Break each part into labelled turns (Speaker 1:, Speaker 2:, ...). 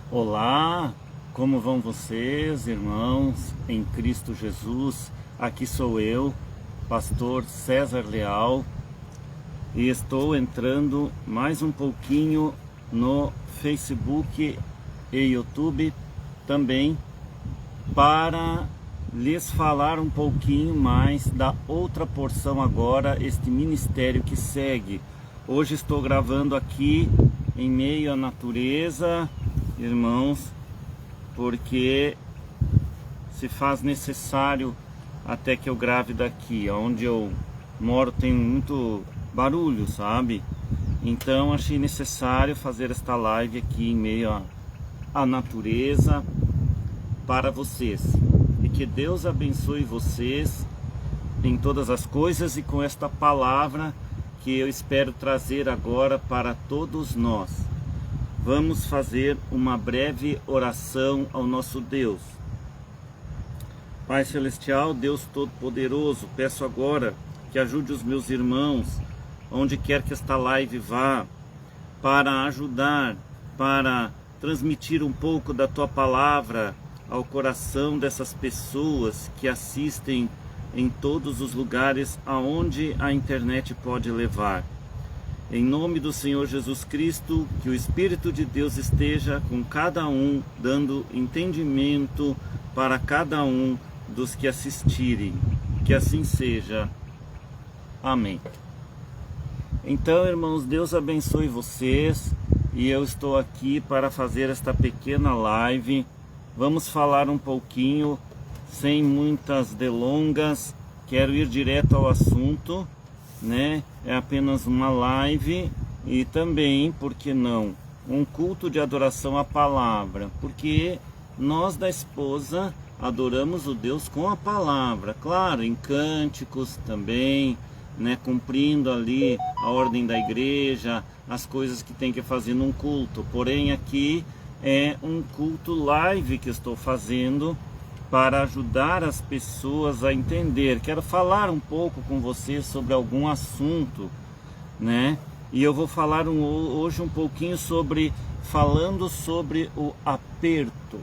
Speaker 1: Olá, como vão vocês, irmãos, em Cristo Jesus? Aqui sou eu, pastor César Leal, e estou entrando mais um pouquinho no Facebook e YouTube também para lhes falar um pouquinho mais da outra porção agora, este ministério que segue. Hoje estou gravando aqui em meio à natureza, irmãos, porque se faz necessário até que eu grave daqui. Onde eu moro tem muito barulho, sabe? Então achei necessário fazer esta live aqui em meio à natureza para vocês. E que Deus abençoe vocês em todas as coisas e com esta palavra que eu espero trazer agora para todos nós. Vamos fazer uma breve oração ao nosso Deus. Pai Celestial, Deus Todo-Poderoso, peço agora que ajude os meus irmãos, onde quer que esta live vá, para ajudar, para transmitir um pouco da Tua Palavra ao coração dessas pessoas que assistem em todos os lugares aonde a internet pode levar. Em nome do Senhor Jesus Cristo, que o Espírito de Deus esteja com cada um, dando entendimento para cada um dos que assistirem. Que assim seja. Amém. Então, irmãos, Deus abençoe vocês. E eu estou aqui para fazer esta pequena live. Vamos falar um pouquinho, sem muitas delongas. Quero ir direto ao assunto, né? É apenas uma live e também, por que não, um culto de adoração à palavra, porque nós da esposa adoramos o Deus com a palavra, claro, em cânticos também, né? Cumprindo ali a ordem da igreja, as coisas que tem que fazer num culto. Porém aqui é um culto live que estou fazendo para ajudar as pessoas a entender. Quero falar um pouco com vocês sobre algum assunto, né? E eu vou falar hoje um pouquinho falando sobre o aperto.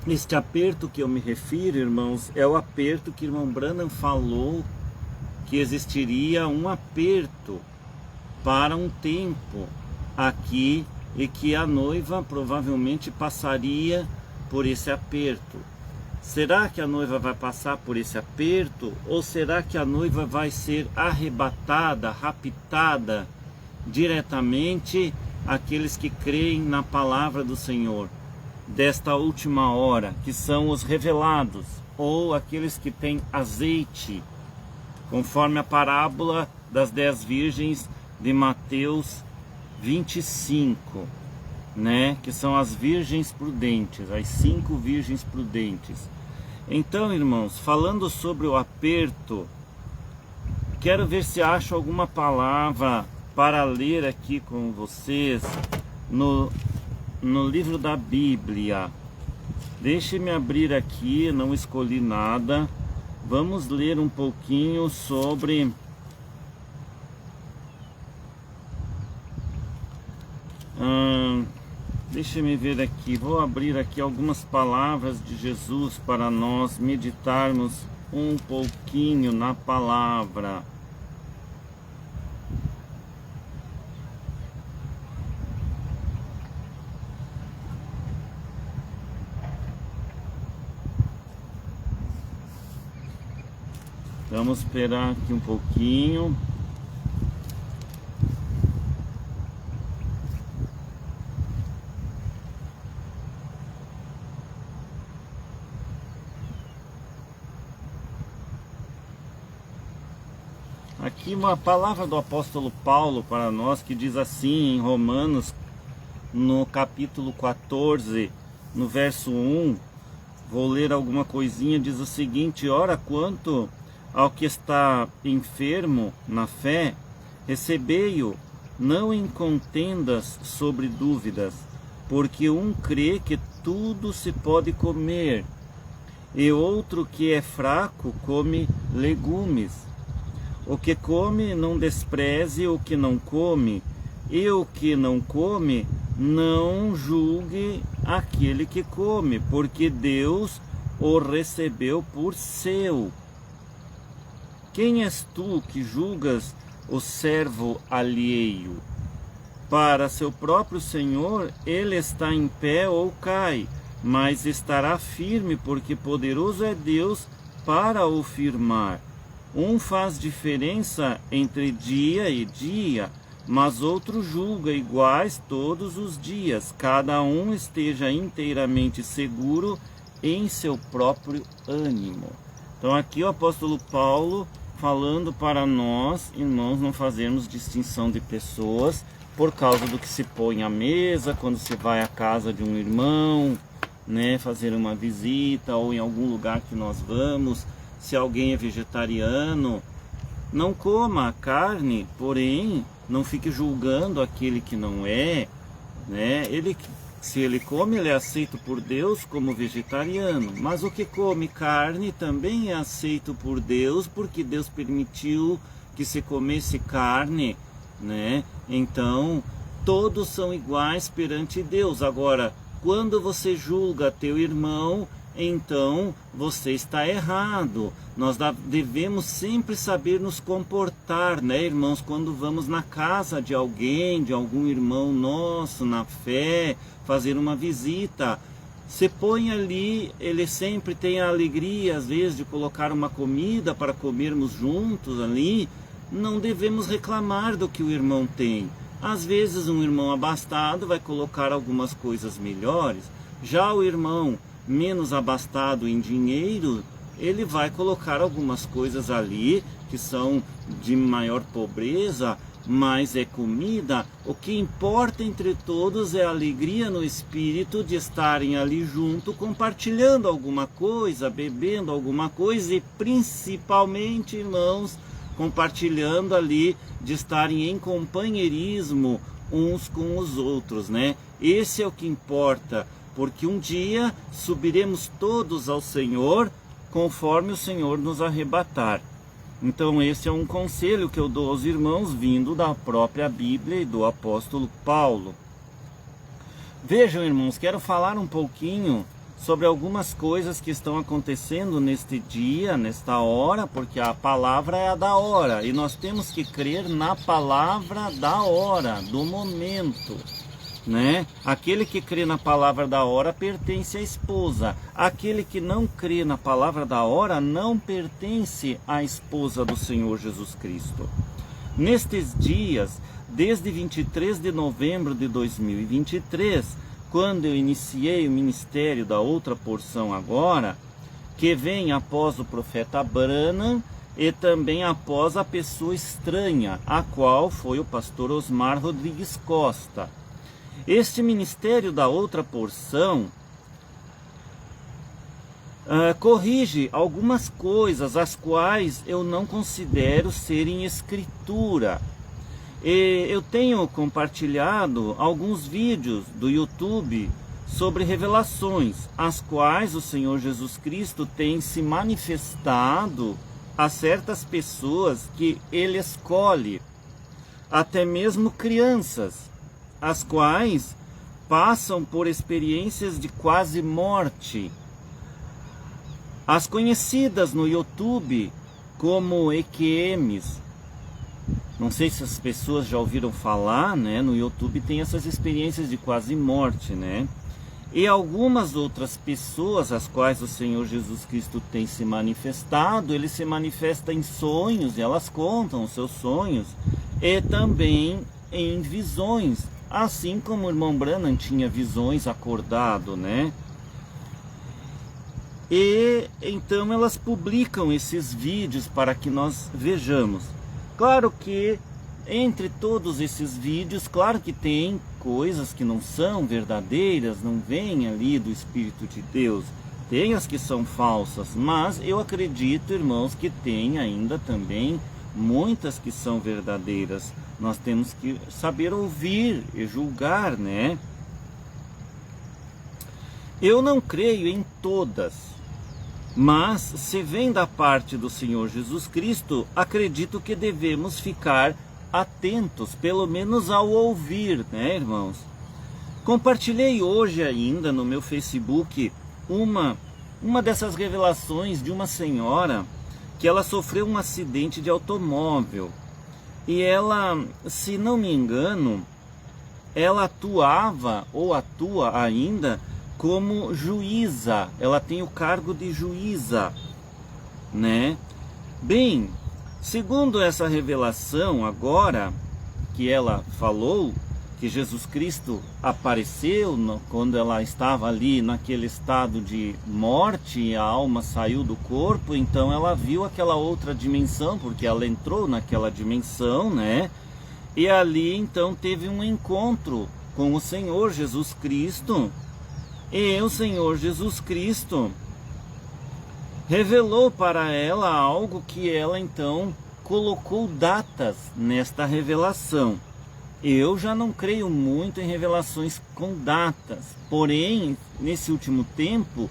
Speaker 1: Este aperto que eu me refiro, irmãos, é o aperto que o irmão Branham falou, que existiria um aperto para um tempo aqui e que a noiva provavelmente passaria por esse aperto. Será que a noiva vai passar por esse aperto? Ou será que a noiva vai ser arrebatada, raptada diretamente àqueles que creem na palavra do Senhor desta última hora, que são os revelados, ou aqueles que têm azeite, conforme a parábola das 10 virgens de Mateus 25, né? Que são as virgens prudentes, as 5 virgens prudentes. Então, irmãos, falando sobre o aperto, quero ver se acho alguma palavra para ler aqui com vocês no livro da Bíblia. Deixe-me abrir aqui, não escolhi nada. Vamos ler um pouquinho sobre deixa-me ver aqui, vou abrir aqui algumas palavras de Jesus para nós meditarmos um pouquinho na palavra. Vamos esperar aqui um pouquinho. Aqui uma palavra do apóstolo Paulo para nós, que diz assim em Romanos, no capítulo 14, no verso 1, vou ler alguma coisinha, diz o seguinte: ora, quanto ao que está enfermo na fé, recebei-o, não em contendas sobre dúvidas, porque um crê que tudo se pode comer, e outro que é fraco come legumes. O que come não despreze o que não come, e o que não come não julgue aquele que come, porque Deus o recebeu por seu. Quem és tu que julgas o servo alheio? Para seu próprio Senhor, ele está em pé ou cai, mas estará firme, porque poderoso é Deus para o firmar. Um faz diferença entre dia e dia, mas outro julga iguais todos os dias. Cada um esteja inteiramente seguro em seu próprio ânimo. Então aqui o apóstolo Paulo falando para nós, irmãos, não fazermos distinção de pessoas por causa do que se põe à mesa, quando se vai à casa de um irmão, né, fazer uma visita, ou em algum lugar que nós vamos. Se alguém é vegetariano, não coma a carne, porém não fique julgando aquele que não é, né? Se ele come, ele é aceito por Deus como vegetariano, mas o que come carne também é aceito por Deus, porque Deus permitiu que se comesse carne, né? Então, todos são iguais perante Deus. Agora, quando você julga teu irmão, então você está errado. Nós devemos sempre saber nos comportar, né, irmãos, quando vamos na casa de alguém, de algum irmão nosso, na fé, fazer uma visita. Você põe ali, ele sempre tem a alegria, às vezes, de colocar uma comida para comermos juntos ali. Não devemos reclamar do que o irmão tem. Às vezes um irmão abastado vai colocar algumas coisas melhores, já o irmão menos abastado em dinheiro, ele vai colocar algumas coisas ali que são de maior pobreza, mas é comida. O que importa entre todos é a alegria no espírito de estarem ali junto, compartilhando alguma coisa, bebendo alguma coisa e principalmente, irmãos, compartilhando ali de estarem em companheirismo uns com os outros, né? Esse é o que importa, porque um dia subiremos todos ao Senhor, conforme o Senhor nos arrebatar. Então esse é um conselho que eu dou aos irmãos, vindo da própria Bíblia e do apóstolo Paulo. Vejam, irmãos, quero falar um pouquinho sobre algumas coisas que estão acontecendo neste dia, nesta hora, porque a palavra é a da hora, e nós temos que crer na palavra da hora, do momento, né? Aquele que crê na palavra da hora pertence à esposa. Aquele que não crê na palavra da hora não pertence à esposa do Senhor Jesus Cristo. Nestes dias, desde 23 de novembro de 2023, quando eu iniciei o ministério da outra porção agora, que vem após o profeta Branham e também após a pessoa estranha, a qual foi o pastor Osmar Rodrigues Costa. Este ministério da outra porção corrige algumas coisas, as quais eu não considero serem escritura. Eu tenho compartilhado alguns vídeos do YouTube sobre revelações, as quais o Senhor Jesus Cristo tem se manifestado a certas pessoas que Ele escolhe, até mesmo crianças, as quais passam por experiências de quase morte. As conhecidas no YouTube como EQMs, não sei se as pessoas já ouviram falar, né? No YouTube tem essas experiências de quase morte, né? E algumas outras pessoas, as quais o Senhor Jesus Cristo tem se manifestado, Ele se manifesta em sonhos, e elas contam os seus sonhos, e também em visões, assim como o irmão Branham tinha visões acordado, né? E então elas publicam esses vídeos para que nós vejamos. Claro que entre todos esses vídeos, claro que tem coisas que não são verdadeiras, não vêm ali do Espírito de Deus. Tem as que são falsas, mas eu acredito, irmãos, que tem ainda também muitas que são verdadeiras. Nós temos que saber ouvir e julgar, né? Eu não creio em todas, mas se vem da parte do Senhor Jesus Cristo, acredito que devemos ficar atentos, pelo menos ao ouvir, né, irmãos? Compartilhei hoje ainda no meu Facebook uma dessas revelações de uma senhora que ela sofreu um acidente de automóvel. E ela, se não me engano, ela atuava ou atua ainda como juíza. Ela tem o cargo de juíza, né? Bem, segundo essa revelação agora que ela falou, que Jesus Cristo apareceu quando ela estava ali naquele estado de morte e a alma saiu do corpo, então ela viu aquela outra dimensão, porque ela entrou naquela dimensão, né? E ali então teve um encontro com o Senhor Jesus Cristo, e o Senhor Jesus Cristo revelou para ela algo que ela então colocou datas nesta revelação. Eu já não creio muito em revelações com datas, porém, nesse último tempo,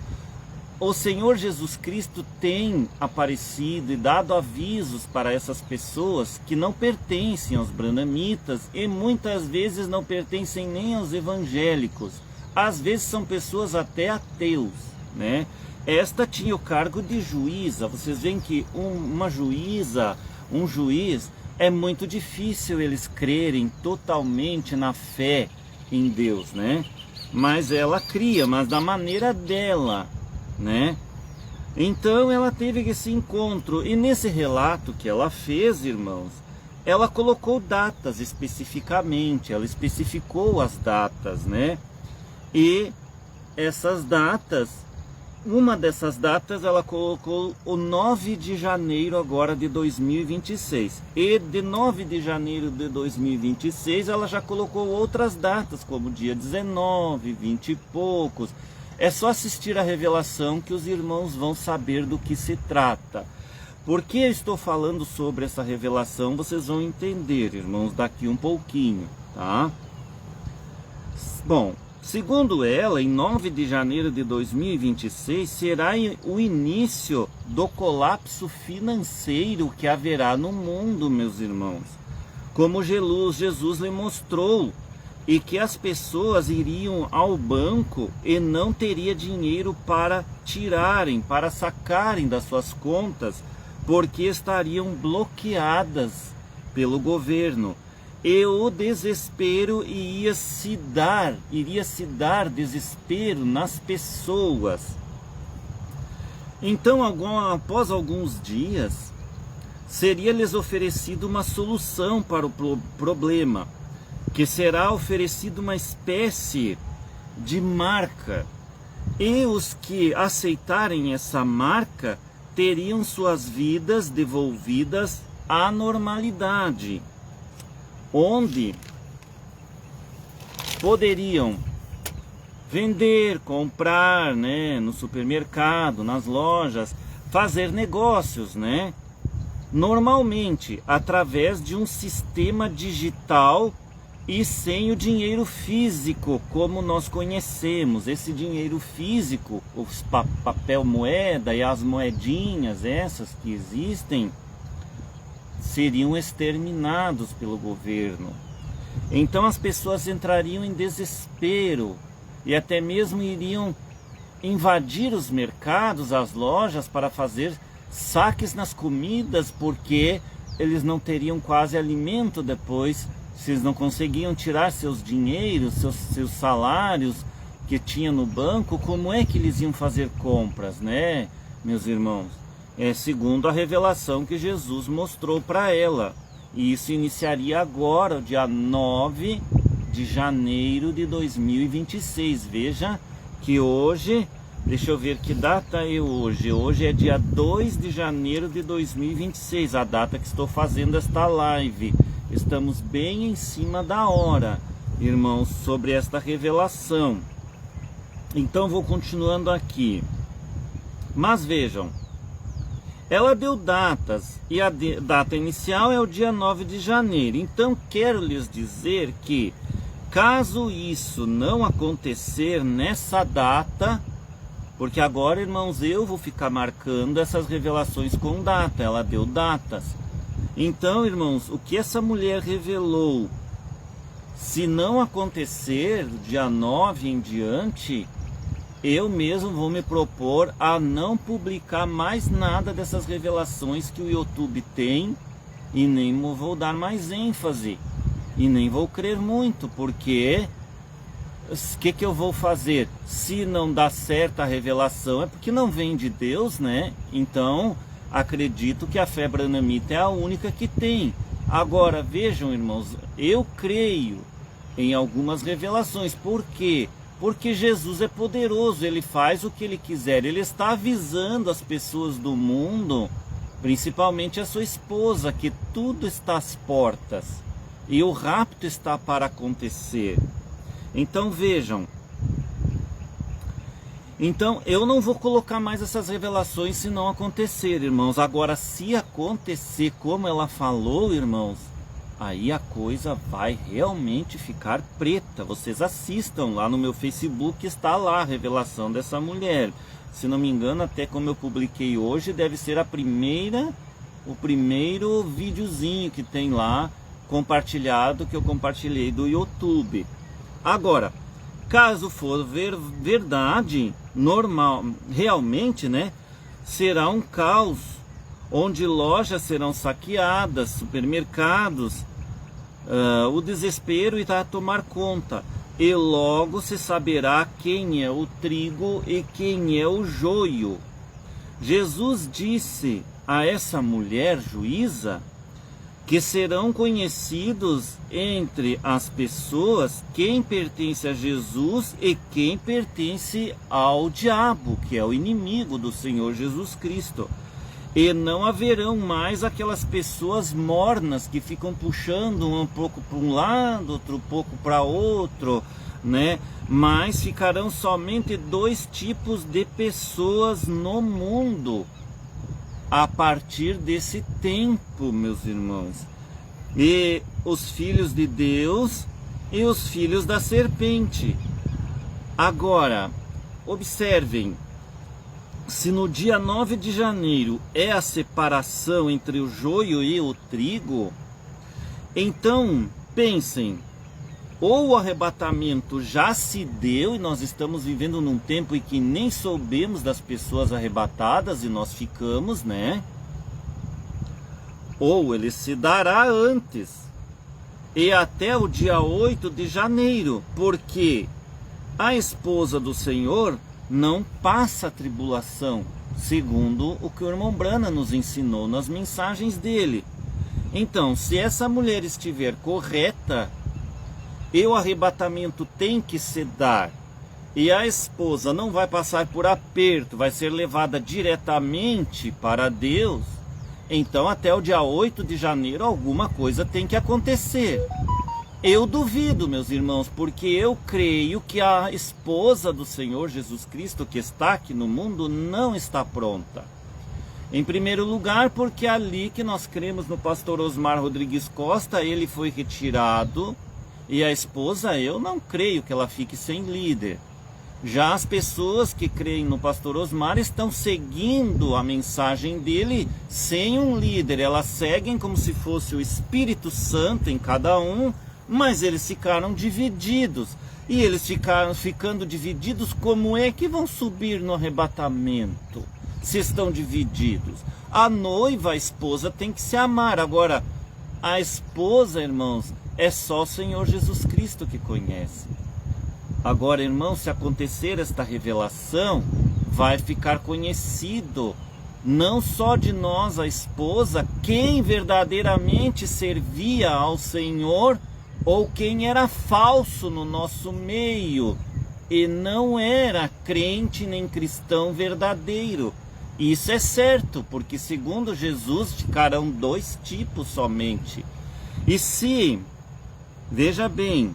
Speaker 1: o Senhor Jesus Cristo tem aparecido e dado avisos para essas pessoas que não pertencem aos branhamitas e muitas vezes não pertencem nem aos evangélicos. Às vezes são pessoas até ateus, né? Esta tinha o cargo de juíza. Vocês veem que uma juíza, um juiz, é muito difícil eles crerem totalmente na fé em Deus, né? Mas ela cria, mas da maneira dela, né? Então ela teve esse encontro, e nesse relato que ela fez, irmãos, ela colocou datas especificamente, ela especificou as datas, né? E essas datas, uma dessas datas ela colocou o 9 de janeiro agora de 2026. E de 9 de janeiro de 2026 ela já colocou outras datas, como dia 19, 20 e poucos. É só assistir a revelação que os irmãos vão saber do que se trata. Por que eu estou falando sobre essa revelação? Vocês vão entender, irmãos, daqui um pouquinho, tá? Bom, segundo ela, em 9 de janeiro de 2026 será o início do colapso financeiro que haverá no mundo, meus irmãos. Como Jesus lhe mostrou, e que as pessoas iriam ao banco e não teria dinheiro para tirarem, para sacarem das suas contas, porque estariam bloqueadas pelo governo. E o desespero iria se dar desespero nas pessoas. Então, após alguns dias, seria-lhes oferecida uma solução para o problema, que será oferecida uma espécie de marca. E os que aceitarem essa marca teriam suas vidas devolvidas à normalidade, onde poderiam vender, comprar, né, no supermercado, nas lojas, fazer negócios, né, normalmente através de um sistema digital e sem o dinheiro físico como nós conhecemos. Esse dinheiro físico, os papel moeda e as moedinhas essas que existem, seriam exterminados pelo governo. Então as pessoas entrariam em desespero e até mesmo iriam invadir os mercados, as lojas, para fazer saques nas comidas, porque eles não teriam quase alimento depois, se eles não conseguiam tirar seus dinheiros, seus salários que tinha no banco. Como é que eles iam fazer compras, né, meus irmãos? É segundo a revelação que Jesus mostrou para ela. E isso iniciaria agora, o dia 9 de janeiro de 2026. Veja que hoje, deixa eu ver que data é hoje. Hoje é dia 2 de janeiro de 2026, a data que estou fazendo esta live. Estamos bem em cima da hora, irmãos, sobre esta revelação. Então vou continuando aqui. Mas vejam, ela deu datas, e a data inicial é o dia 9 de janeiro. Então quero lhes dizer que, caso isso não acontecer nessa data, porque agora, irmãos, eu vou ficar marcando essas revelações com data. Ela deu datas. Então, irmãos, o que essa mulher revelou Se não acontecer, dia 9 em diante, eu mesmo vou me propor a não publicar mais nada dessas revelações que o YouTube tem, e nem vou dar mais ênfase, e nem vou crer muito, porque o que eu vou fazer? Se não dá certo a revelação, é porque não vem de Deus, né? Então, acredito que a fé branhamita é a única que tem. Agora, vejam, irmãos, eu creio em algumas revelações. Por quê? Porque Jesus é poderoso, ele faz o que ele quiser. Ele está avisando as pessoas do mundo, principalmente a sua esposa, que tudo está às portas e o rapto está para acontecer. Então vejam, então eu não vou colocar mais essas revelações se não acontecer, irmãos. Agora, se acontecer como ela falou, irmãos, aí a coisa vai realmente ficar preta. Vocês assistam lá no meu Facebook, está lá a revelação dessa mulher. Se não me engano, até como eu publiquei hoje, deve ser o primeiro videozinho que tem lá compartilhado, que eu compartilhei do YouTube. Agora, caso for verdade, normal, realmente, né, será um caos, onde lojas serão saqueadas, supermercados, o desespero irá tomar conta, e logo se saberá quem é o trigo e quem é o joio. Jesus disse a essa mulher juíza que serão conhecidos entre as pessoas quem pertence a Jesus e quem pertence ao diabo, que é o inimigo do Senhor Jesus Cristo. E não haverão mais aquelas pessoas mornas que ficam puxando um pouco para um lado, outro pouco para outro, né? Mas ficarão somente dois tipos de pessoas no mundo a partir desse tempo, meus irmãos. E os filhos de Deus e os filhos da serpente. Agora, observem, se no dia 9 de janeiro é a separação entre o joio e o trigo, então pensem, ou o arrebatamento já se deu e nós estamos vivendo num tempo em que nem soubemos das pessoas arrebatadas e nós ficamos, né? Ou ele se dará antes e até o dia 8 de janeiro, porque a esposa do Senhor não passa tribulação, segundo o que o irmão Branham nos ensinou nas mensagens dele. Então, se essa mulher estiver correta, e o arrebatamento tem que se dar, e a esposa não vai passar por aperto, vai ser levada diretamente para Deus, então até o dia 8 de janeiro alguma coisa tem que acontecer. Eu duvido, meus irmãos, porque eu creio que a esposa do Senhor Jesus Cristo que está aqui no mundo não está pronta. Em primeiro lugar, porque ali que nós cremos no pastor Osmar Rodrigues Costa, ele foi retirado. E a esposa, eu não creio que ela fique sem líder. Já as pessoas que creem no pastor Osmar estão seguindo a mensagem dele sem um líder. Elas seguem como se fosse o Espírito Santo em cada um, mas eles ficaram divididos. E eles ficando divididos, como é que vão subir no arrebatamento? Se estão divididos. A noiva, a esposa, tem que se amar. Agora, a esposa, irmãos, é só o Senhor Jesus Cristo que conhece. Agora, irmãos, se acontecer esta revelação, vai ficar conhecido, não só de nós, a esposa, quem verdadeiramente servia ao Senhor, ou quem era falso no nosso meio, e não era crente nem cristão verdadeiro. Isso é certo, porque segundo Jesus, ficarão dois tipos somente. E se... Veja bem,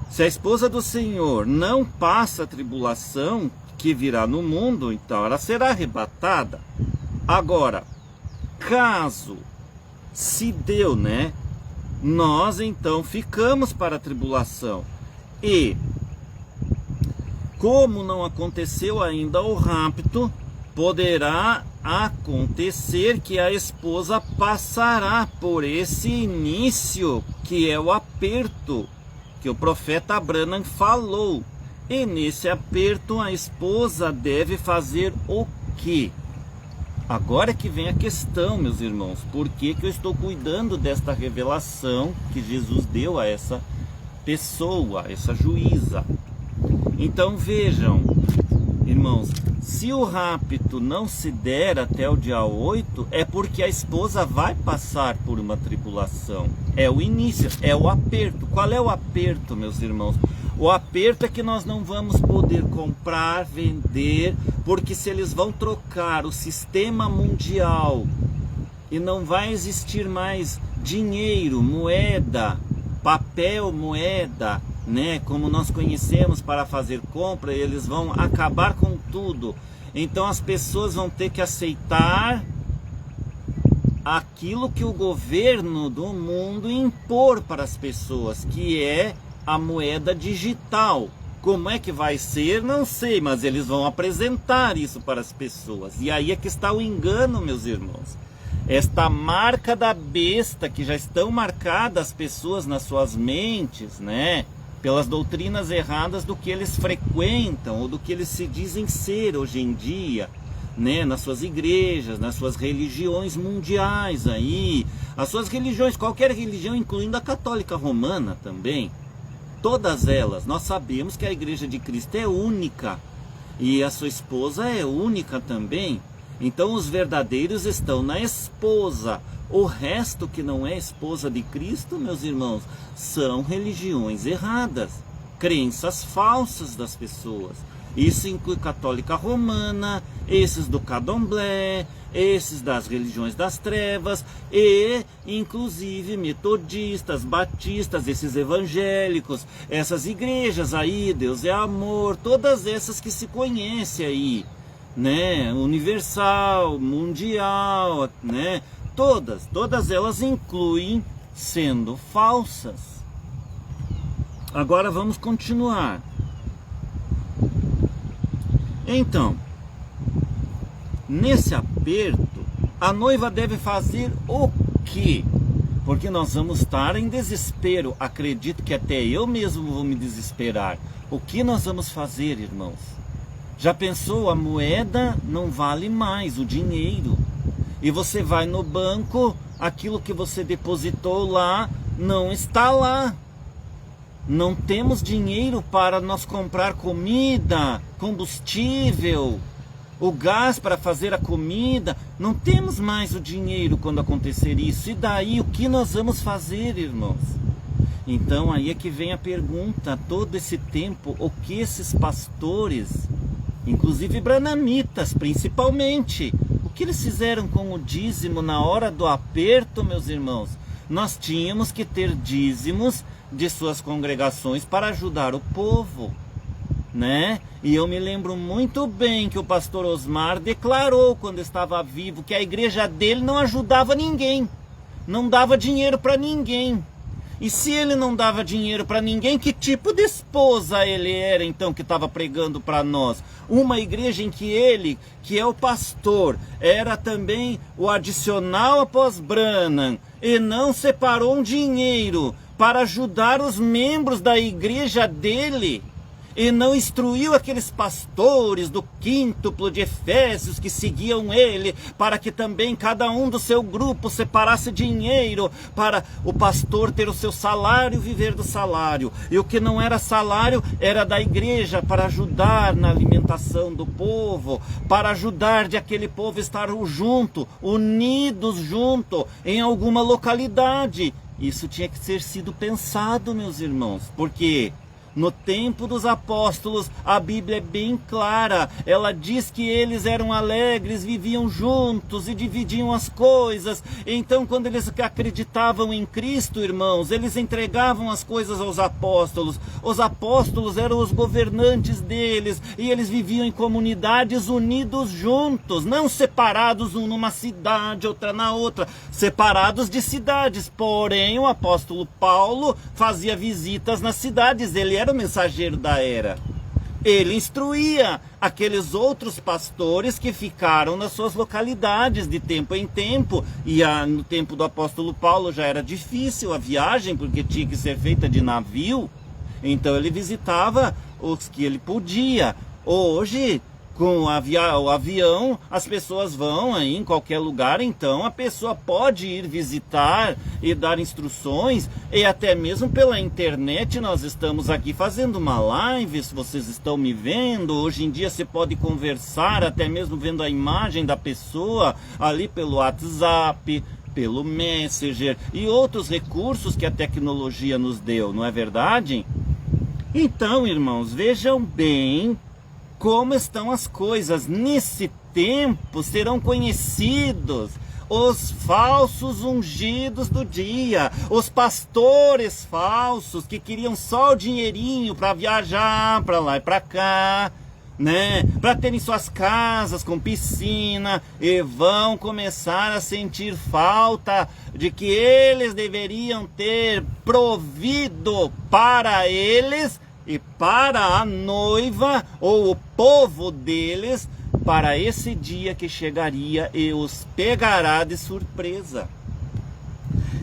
Speaker 1: se a esposa do Senhor não passa a tribulação que virá no mundo, então ela será arrebatada. Agora, caso se deu, né? Nós então ficamos para a tribulação. E como não aconteceu ainda o rapto, poderá acontecer que a esposa passará por esse início, que é o aperto, que o profeta Branham falou. E nesse aperto a esposa deve fazer o quê? Agora que vem a questão, meus irmãos. Por que eu estou cuidando desta revelação que Jesus deu a essa pessoa, essa juíza? Então vejam, irmãos, se o rapto não se der até o dia 8, é porque a esposa vai passar por uma tribulação. É o início, é o aperto. Qual é o aperto, meus irmãos? O aperto é que nós não vamos poder comprar, vender, porque se eles vão trocar o sistema mundial e não vai existir mais dinheiro, moeda, papel, moeda, né, como nós conhecemos para fazer compra, eles vão acabar com tudo. Então as pessoas vão ter que aceitar aquilo que o governo do mundo impor para as pessoas, que é a moeda digital. Como é que vai ser? Não sei, mas eles vão apresentar isso para as pessoas. E aí é que está o engano, meus irmãos. Esta marca da besta que já estão marcadas as pessoas nas suas mentes, né? Pelas doutrinas erradas do que eles frequentam ou do que eles se dizem ser hoje em dia, né? Nas suas igrejas, nas suas religiões mundiais aí. As suas religiões, qualquer religião, incluindo a católica romana também. Todas elas, nós sabemos que a igreja de Cristo é única e a sua esposa é única também. Então os verdadeiros estão na esposa. O resto que não é esposa de Cristo, meus irmãos, são religiões erradas, crenças falsas das pessoas. Isso inclui católica romana, esses do candomblé, esses das religiões das trevas e inclusive metodistas, batistas, esses evangélicos, essas igrejas aí, Deus é amor, todas essas que se conhecem aí, né, universal, mundial, né, todas elas incluem sendo falsas. Agora vamos continuar. Então, nesse aperto, a noiva deve fazer o quê? Porque nós vamos estar em desespero. Acredito que até eu mesmo vou me desesperar. O que nós vamos fazer, irmãos? Já pensou? A moeda não vale mais, o dinheiro. E você vai no banco, aquilo que você depositou lá não está lá. Não temos dinheiro para nós comprar comida, combustível, o gás para fazer a comida. Não temos mais o dinheiro quando acontecer isso. E daí o que nós vamos fazer, irmãos? Então aí é que vem a pergunta, todo esse tempo, o que esses pastores, inclusive branamitas principalmente, o que eles fizeram com o dízimo na hora do aperto, meus irmãos? Nós tínhamos que ter dízimos de suas congregações para ajudar o povo, né? E eu me lembro muito bem que o pastor Osmar declarou quando estava vivo que a igreja dele não ajudava ninguém, não dava dinheiro para ninguém. E se ele não dava dinheiro para ninguém, que tipo de esposa ele era então que estava pregando para nós? Uma igreja em que ele, que é o pastor, era também o adicional após Branham e não separou um dinheiro para ajudar os membros da igreja dele e não instruiu aqueles pastores do quíntuplo de Efésios que seguiam ele, para que também cada um do seu grupo separasse dinheiro para o pastor ter o seu salário e viver do salário. E o que não era salário era da igreja para ajudar na alimentação do povo, para ajudar de aquele povo estar junto, unidos junto em alguma localidade. Isso tinha que ter sido pensado, meus irmãos, porque no tempo dos apóstolos, a Bíblia é bem clara. Ela diz que eles eram alegres, viviam juntos e dividiam as coisas. Então, quando eles acreditavam em Cristo, irmãos, eles entregavam as coisas aos apóstolos. Os apóstolos eram os governantes deles e eles viviam em comunidades unidos juntos, não separados, um numa cidade, outra na outra, separados de cidades. Porém, o apóstolo Paulo fazia visitas nas cidades, ele era o mensageiro da era. Ele instruía aqueles outros pastores que ficaram nas suas localidades de tempo em tempo. E no tempo do apóstolo Paulo já era difícil a viagem, porque tinha que ser feita de navio, Então ele visitava os que ele podia. Hoje, com o avião, as pessoas vão aí em qualquer lugar, então a pessoa pode ir visitar e dar instruções, e até mesmo pela internet. Nós estamos aqui fazendo uma live, se vocês estão me vendo, hoje em dia você pode conversar, até mesmo vendo a imagem da pessoa ali pelo WhatsApp, pelo Messenger e outros recursos que a tecnologia nos deu, não é verdade? Então, irmãos, vejam bem como estão as coisas. Nesse tempo serão conhecidos os falsos ungidos do dia, os pastores falsos que queriam só o dinheirinho para viajar para lá e para cá, né, para terem suas casas com piscina, e vão começar a sentir falta de que eles deveriam ter provido para eles e para a noiva ou o povo deles, para esse dia que chegaria e os pegará de surpresa.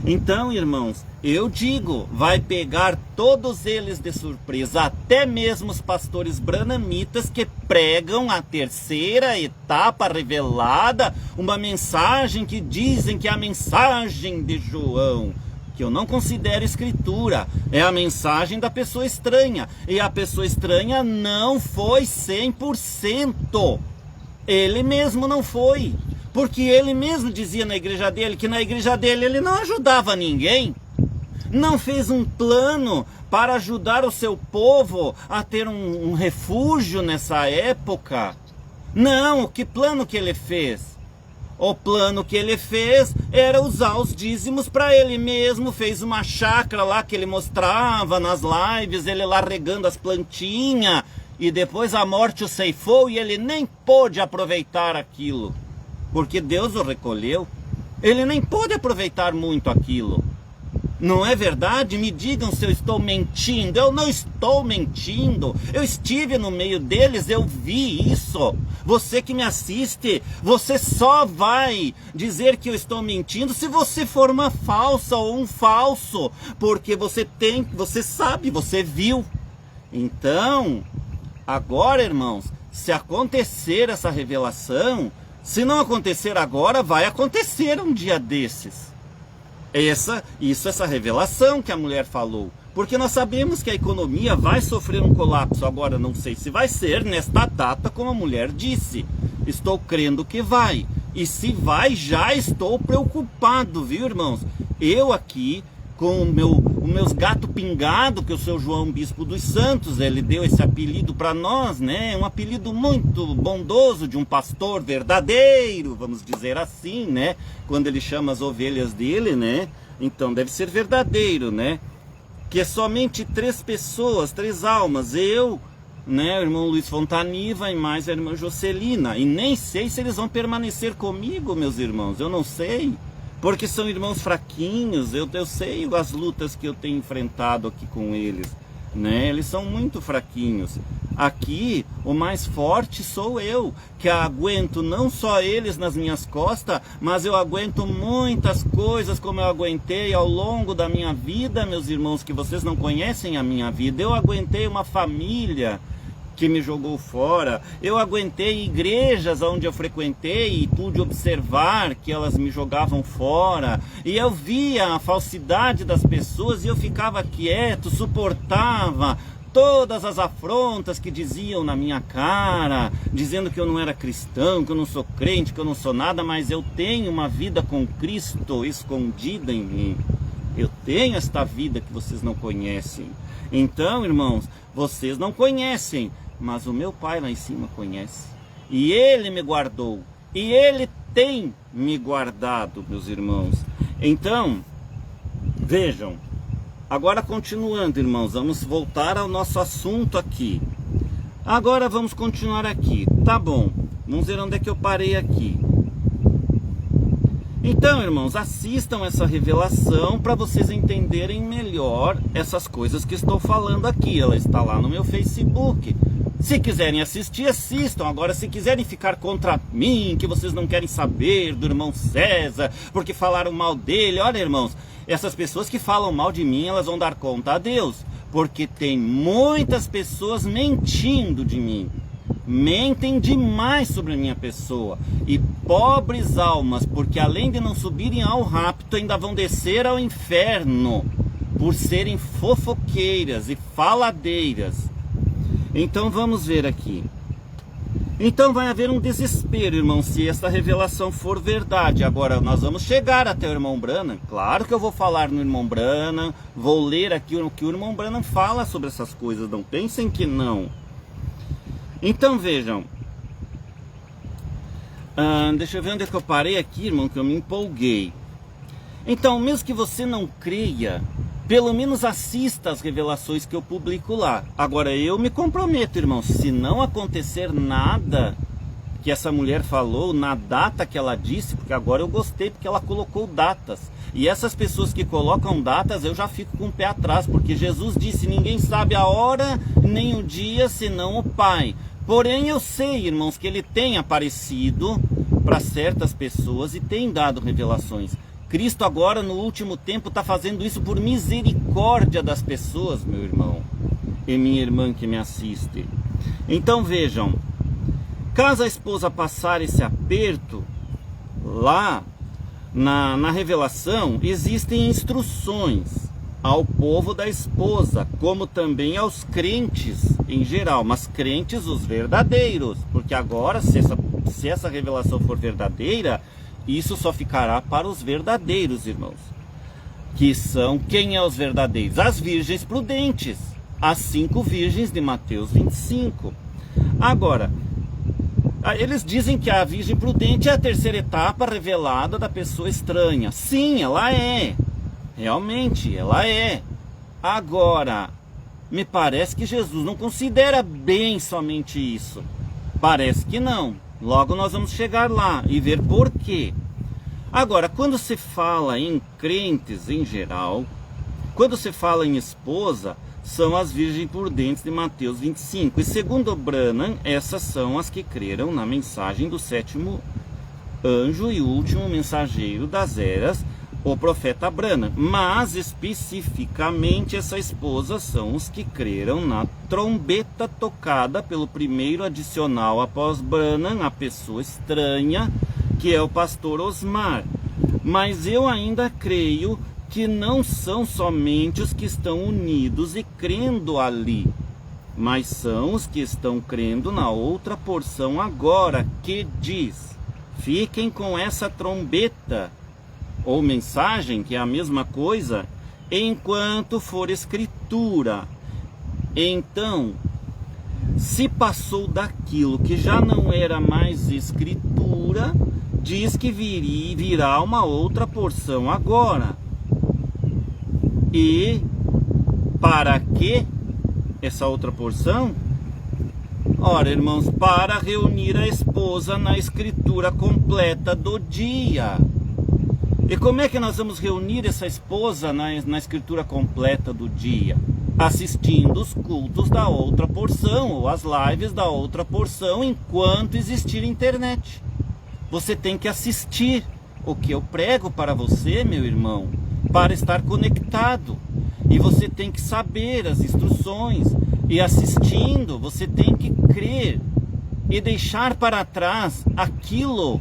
Speaker 1: Então, irmãos, eu digo, vai pegar todos eles de surpresa, até mesmo os pastores branamitas que pregam a terceira etapa revelada, uma mensagem que dizem que é a mensagem de João, que eu não considero escritura, é a mensagem da pessoa estranha, e a pessoa estranha não foi 100%, ele mesmo não foi, porque ele mesmo dizia na igreja dele, que na igreja dele ele não ajudava ninguém, não fez um plano para ajudar o seu povo a ter um refúgio nessa época. Não, que plano que ele fez? O plano que ele fez era usar os dízimos para ele mesmo. Fez uma chácara lá que ele mostrava nas lives, ele lá regando as plantinhas, e depois a morte o ceifou e ele nem pôde aproveitar aquilo, porque Deus o recolheu. Ele nem pôde aproveitar muito aquilo. Não é verdade? Me digam se eu estou mentindo. Eu não estou mentindo. Eu estive no meio deles, eu vi isso. Você que me assiste, você só vai dizer que eu estou mentindo se você for uma falsa ou um falso, porque você sabe, você viu. Então, agora, irmãos, se acontecer essa revelação, se não acontecer agora, vai acontecer um dia desses. Essa revelação que a mulher falou, porque nós sabemos que a economia vai sofrer um colapso. Agora não sei se vai ser nesta data como a mulher disse, estou crendo que vai, e se vai, já estou preocupado, viu, irmãos? Eu aqui com os meus gatos pingados, que o seu João Bispo dos Santos, ele deu esse apelido para nós, né? Um apelido muito bondoso de um pastor verdadeiro, vamos dizer assim, né? Quando ele chama as ovelhas dele, né? Então deve ser verdadeiro, né? Que é somente 3 pessoas, 3 almas, eu, né, o irmão Luiz Fontaniva e mais a irmã Jocelina, e nem sei se eles vão permanecer comigo, meus irmãos, eu não sei. Porque são irmãos fraquinhos, eu sei as lutas que eu tenho enfrentado aqui com eles, né? Eles são muito fraquinhos. Aqui, o mais forte sou eu, que aguento não só eles nas minhas costas, mas eu aguento muitas coisas como eu aguentei ao longo da minha vida, meus irmãos, que vocês não conhecem a minha vida. Eu aguentei uma família que me jogou fora, eu aguentei igrejas onde eu frequentei e pude observar que elas me jogavam fora, e eu via a falsidade das pessoas e eu ficava quieto, suportava todas as afrontas que diziam na minha cara, dizendo que eu não era cristão, que eu não sou crente, que eu não sou nada, mas eu tenho uma vida com Cristo escondida em mim. Eu tenho esta vida que vocês não conhecem. Então, irmãos, vocês não conhecem, mas o meu Pai lá em cima conhece. E Ele me guardou. E Ele tem me guardado, meus irmãos. Então, vejam. Agora continuando, irmãos, vamos voltar ao nosso assunto aqui. Agora vamos continuar aqui. Tá bom, vamos ver onde é que eu parei aqui. Então, irmãos, assistam essa revelação para vocês entenderem melhor essas coisas que estou falando aqui. Ela está lá no meu Facebook. Se quiserem assistir, assistam. Agora, se quiserem ficar contra mim, que vocês não querem saber do irmão César, porque falaram mal dele, olha, irmãos, essas pessoas que falam mal de mim, elas vão dar conta a Deus. porque tem muitas pessoas mentindo de mim. Mentem demais sobre a minha pessoa. E pobres almas, porque além de não subirem ao rapto, ainda vão descer ao inferno, por serem fofoqueiras e faladeiras. Então vamos ver aqui. Então vai haver um desespero, irmão, se essa revelação for verdade. Agora nós vamos chegar até o irmão Branham. Claro que eu vou falar no irmão Branham, vou ler aqui o que o irmão Branham fala sobre essas coisas. Não pensem que não. Então vejam. Deixa eu ver onde é que eu parei aqui, irmão, que eu me empolguei. Então, mesmo que você não creia, pelo menos assista às revelações que eu publico lá. Agora eu me comprometo, irmão, se não acontecer nada que essa mulher falou na data que ela disse, porque agora eu gostei porque ela colocou datas. E essas pessoas que colocam datas, eu já fico com o pé atrás, porque Jesus disse: ninguém sabe a hora nem o dia senão o Pai. Porém eu sei, irmãos, que ele tem aparecido para certas pessoas e tem dado revelações. Cristo agora no último tempo está fazendo isso por misericórdia das pessoas, meu irmão e minha irmã que me assiste. Então vejam, caso a esposa passar esse aperto, lá na revelação existem instruções ao povo da esposa, como também aos crentes em geral, mas crentes os verdadeiros, porque agora se essa revelação for verdadeira, isso só ficará para os verdadeiros, irmãos. Que são, quem é os verdadeiros? As virgens prudentes, as 5 virgens de Mateus 25. Agora, eles dizem que a virgem prudente é a terceira etapa revelada da pessoa estranha. Sim, ela é. Realmente, ela é. Agora, me parece que Jesus não considera bem somente isso. Parece que não. Logo nós vamos chegar lá e ver por quê. Agora, quando se fala em crentes em geral, quando se fala em esposa, são as virgens prudentes de Mateus 25. E segundo Branham, essas são as que creram na mensagem do 7º anjo e último mensageiro das eras, o profeta Branham. Mas especificamente essa esposa são os que creram na trombeta tocada pelo primeiro adicional após Branham, a pessoa estranha, que é o pastor Osmar. Mas eu ainda creio que não são somente os que estão unidos e crendo ali, mas são os que estão crendo na outra porção agora, que diz: fiquem com essa trombeta, ou mensagem, que é a mesma coisa, enquanto for escritura. Então, se passou daquilo que já não era mais escritura, diz que virá uma outra porção agora. E para que essa outra porção? Ora, irmãos, para reunir a esposa na escritura completa do dia. E como é que nós vamos reunir essa esposa na escritura completa do dia? Assistindo os cultos da outra porção, ou as lives da outra porção, enquanto existir internet. Você tem que assistir o que eu prego para você, meu irmão, para estar conectado. E você tem que saber as instruções. E assistindo, você tem que crer e deixar para trás aquilo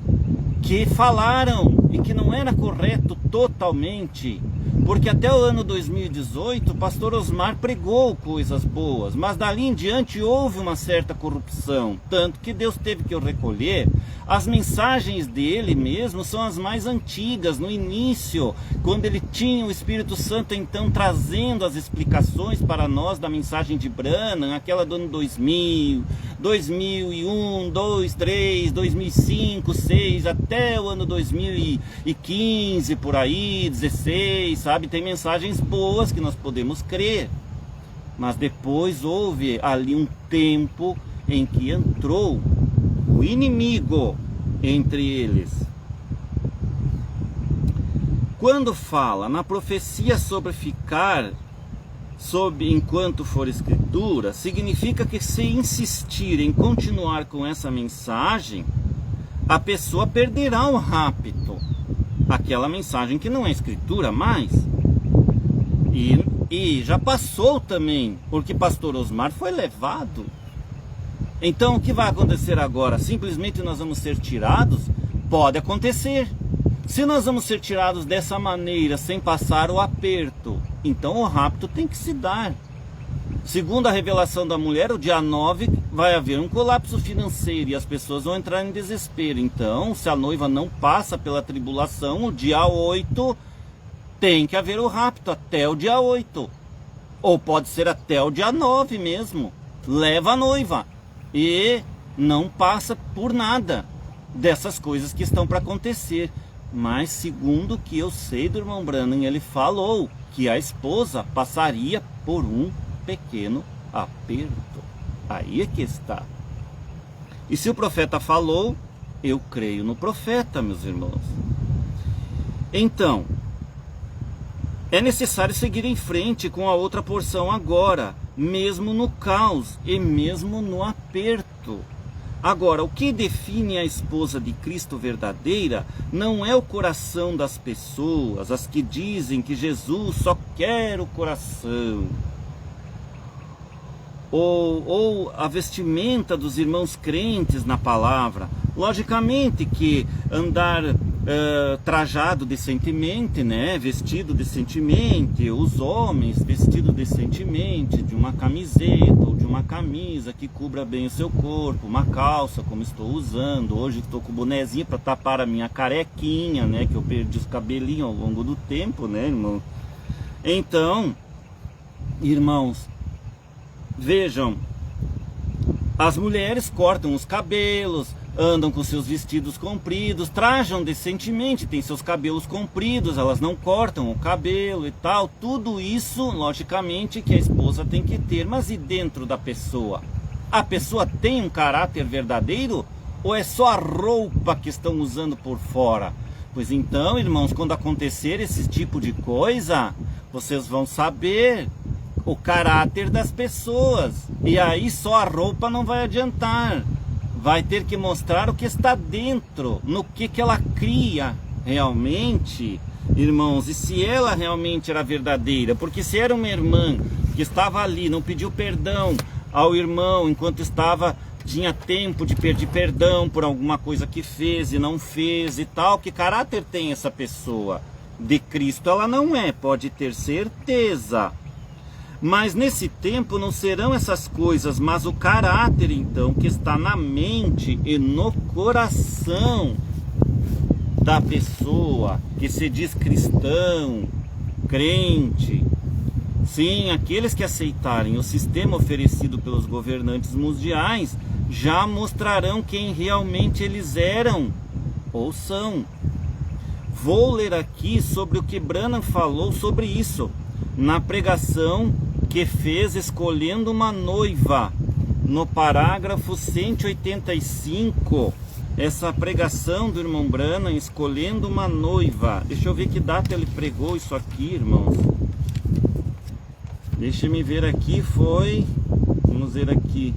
Speaker 1: que falaram e que não era correto totalmente. Porque até o ano 2018 o pastor Osmar pregou coisas boas, mas dali em diante houve uma certa corrupção, tanto que Deus teve que recolher. As mensagens dele mesmo são as mais antigas, no início, quando ele tinha o Espírito Santo então trazendo as explicações para nós da mensagem de Branham, aquela do ano 2000, 2001, 2003, 2005, 2006, até o ano 2015, por aí, 16, sabe? Tem mensagens boas que nós podemos crer. Mas depois houve ali um tempo em que entrou o inimigo entre eles. Quando fala na profecia sobre ficar enquanto for escritura, significa que se insistir em continuar com essa mensagem, a pessoa perderá o rapto, aquela mensagem que não é escritura mais. E E já passou também, porque pastor Osmar foi levado. Então o que vai acontecer agora? Simplesmente nós vamos ser tirados? Pode acontecer. Se nós vamos ser tirados dessa maneira, sem passar o aperto, então o rapto tem que se dar. Segundo a revelação da mulher, o dia 9 vai haver um colapso financeiro e as pessoas vão entrar em desespero. Então, se a noiva não passa pela tribulação, o dia 8 tem que haver o rapto até o dia 8. Ou pode ser até o dia 9 mesmo. Leva a noiva e não passa por nada dessas coisas que estão para acontecer. Mas segundo o que eu sei do irmão Branham, ele falou que a esposa passaria por um pequeno aperto. Aí é que está. E se o profeta falou, eu creio no profeta, meus irmãos. Então, é necessário seguir em frente com a outra porção agora, mesmo no caos e mesmo no aperto. Agora, o que define a esposa de Cristo verdadeira não é o coração das pessoas, as que dizem que Jesus só quer o coração, ou a vestimenta dos irmãos crentes na palavra. Logicamente que andar trajado decentemente, né? Vestido decentemente, os homens vestidos decentemente, de uma camiseta ou de uma camisa que cubra bem o seu corpo, uma calça como estou usando, hoje estou com o bonezinho para tapar a minha carequinha, né? Que eu perdi os cabelinhos ao longo do tempo, né, irmão? Então, irmãos, vejam, as mulheres cortam os cabelos, andam com seus vestidos compridos, trajam decentemente, têm seus cabelos compridos, elas não cortam o cabelo e tal. Tudo isso, logicamente, que a esposa tem que ter. Mas e dentro da pessoa? A pessoa tem um caráter verdadeiro? Ou é só a roupa que estão usando por fora? Pois então, irmãos, quando acontecer esse tipo de coisa, vocês vão saber o caráter das pessoas. E aí só a roupa não vai adiantar. Vai ter que mostrar o que está dentro, no que ela cria realmente, irmãos. E se ela realmente era verdadeira, porque se era uma irmã que estava ali, não pediu perdão ao irmão enquanto tinha tempo de pedir perdão por alguma coisa que fez e não fez e tal, que caráter tem essa pessoa? De Cristo ela não é, pode ter certeza. Mas nesse tempo não serão essas coisas, mas o caráter então que está na mente e no coração da pessoa que se diz cristão, crente. Sim, aqueles que aceitarem o sistema oferecido pelos governantes mundiais já mostrarão quem realmente eles eram ou são. Vou ler aqui sobre o que Branham falou sobre isso na pregação que fez escolhendo uma noiva, no parágrafo 185, essa pregação do irmão Branham, escolhendo uma noiva. Deixa eu ver que data ele pregou isso aqui, irmãos. Deixa me ver aqui, vamos ver aqui,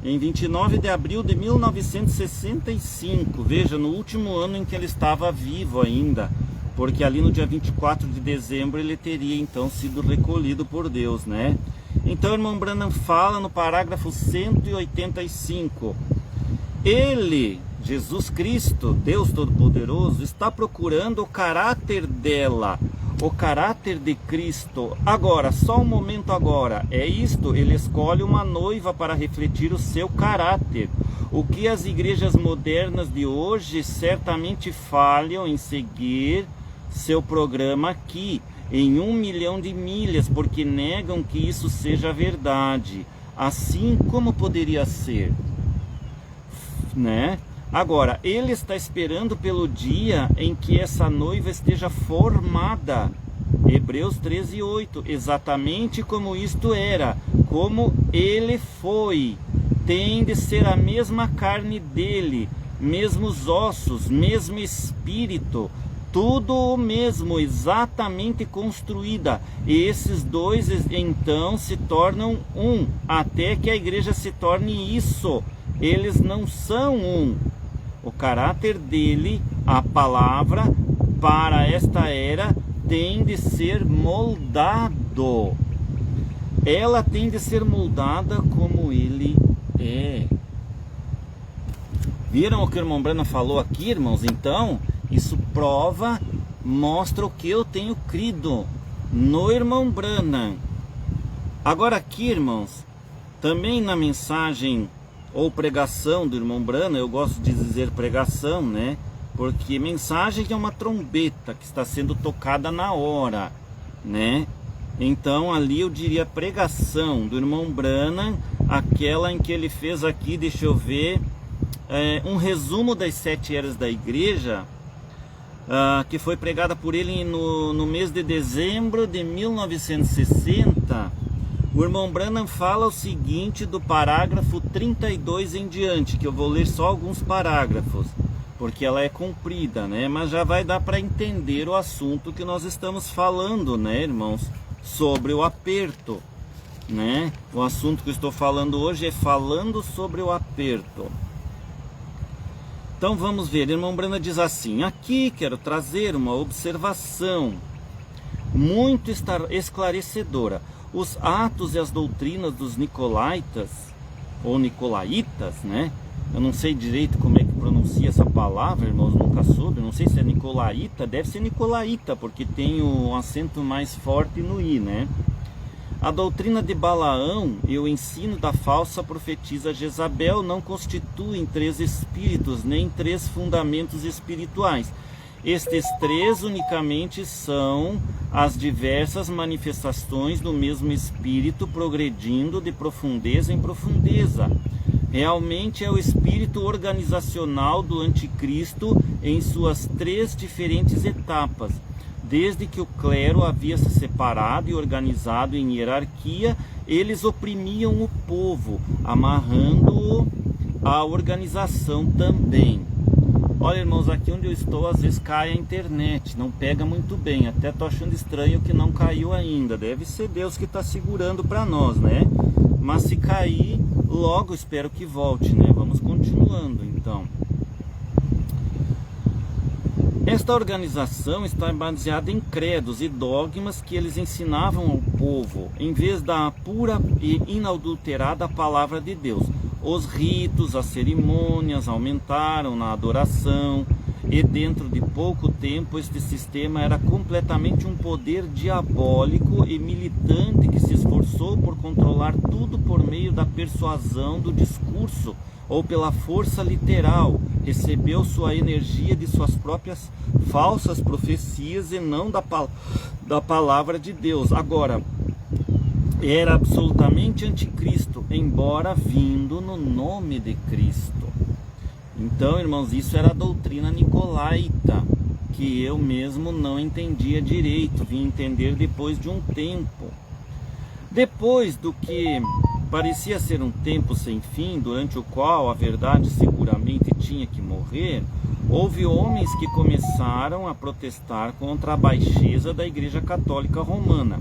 Speaker 1: em 29 de abril de 1965, veja, no último ano em que ele estava vivo ainda. Porque ali no dia 24 de dezembro ele teria então sido recolhido por Deus, né? Então o irmão Branham fala no parágrafo 185. Ele, Jesus Cristo, Deus Todo-Poderoso, está procurando o caráter dela, o caráter de Cristo. Agora, só um momento agora, é isto, ele escolhe uma noiva para refletir o seu caráter. O que as igrejas modernas de hoje certamente falham em seguir seu programa aqui, em 1 milhão de milhas, porque negam que isso seja verdade. Assim como poderia ser, né? Agora, ele está esperando pelo dia em que essa noiva esteja formada. Hebreus 13:8, exatamente como isto era, como ele foi. Tem de ser a mesma carne dele, mesmos ossos, mesmo espírito, tudo o mesmo, exatamente construída. E esses dois então se tornam um, até que a igreja se torne isso. Eles não são um. O caráter dele, a palavra, para esta era, tem de ser moldado. ela tem de ser moldada como ele é. Viram o que o irmão Branham falou aqui, irmãos? Então, isso mostra o que eu tenho crido no irmão Branham. Agora aqui, irmãos, também na mensagem ou pregação do irmão Branham, eu gosto de dizer pregação, né? Porque mensagem é uma trombeta que está sendo tocada na hora, né? Então ali eu diria pregação do irmão Branham, aquela em que ele fez aqui, deixa eu ver, um resumo das 7 eras da igreja, que foi pregada por ele no mês de dezembro de 1960. O irmão Branham fala o seguinte do parágrafo 32 em diante, que eu vou ler só alguns parágrafos, porque ela é comprida, né? Mas já vai dar para entender o assunto que nós estamos falando, né, irmãos? Sobre o aperto, né? O assunto que eu estou falando hoje é falando sobre o aperto. Então vamos ver, irmão Branham diz assim: aqui quero trazer uma observação muito esclarecedora. Os atos e as doutrinas dos Nicolaitas, ou Nicolaitas, né? Eu não sei direito como é que pronuncia essa palavra, irmãos, nunca soube. Não sei se é Nicolaita, deve ser Nicolaita, porque tem o acento mais forte no I, né? A doutrina de Balaão e o ensino da falsa profetisa Jezabel não constituem 3 espíritos, nem 3 fundamentos espirituais. Estes 3 unicamente são as diversas manifestações do mesmo espírito progredindo de profundeza em profundeza. Realmente é o espírito organizacional do anticristo em suas 3 diferentes etapas. Desde que o clero havia se separado e organizado em hierarquia, eles oprimiam o povo, amarrando-o à organização também. Olha, irmãos, aqui onde eu estou, às vezes cai a internet, não pega muito bem. Até estou achando estranho que não caiu ainda. Deve ser Deus que está segurando para nós, né? Mas se cair, logo espero que volte, né? Vamos continuando, então. Esta organização está baseada em credos e dogmas que eles ensinavam ao povo, em vez da pura e inadulterada palavra de Deus. Os ritos, as cerimônias aumentaram na adoração, e dentro de pouco tempo este sistema era completamente um poder diabólico e militante que se esforçou por controlar tudo por meio da persuasão do discurso ou pela força literal. Recebeu sua energia de suas próprias falsas profecias e não da palavra de Deus. Agora, era absolutamente anticristo, embora vindo no nome de Cristo. Então, irmãos, isso era a doutrina nicolaita, que eu mesmo não entendia direito, vim entender depois de um tempo. Depois do que parecia ser um tempo sem fim, durante o qual a verdade seguramente tinha que morrer, houve homens que começaram a protestar contra a baixeza da Igreja Católica Romana.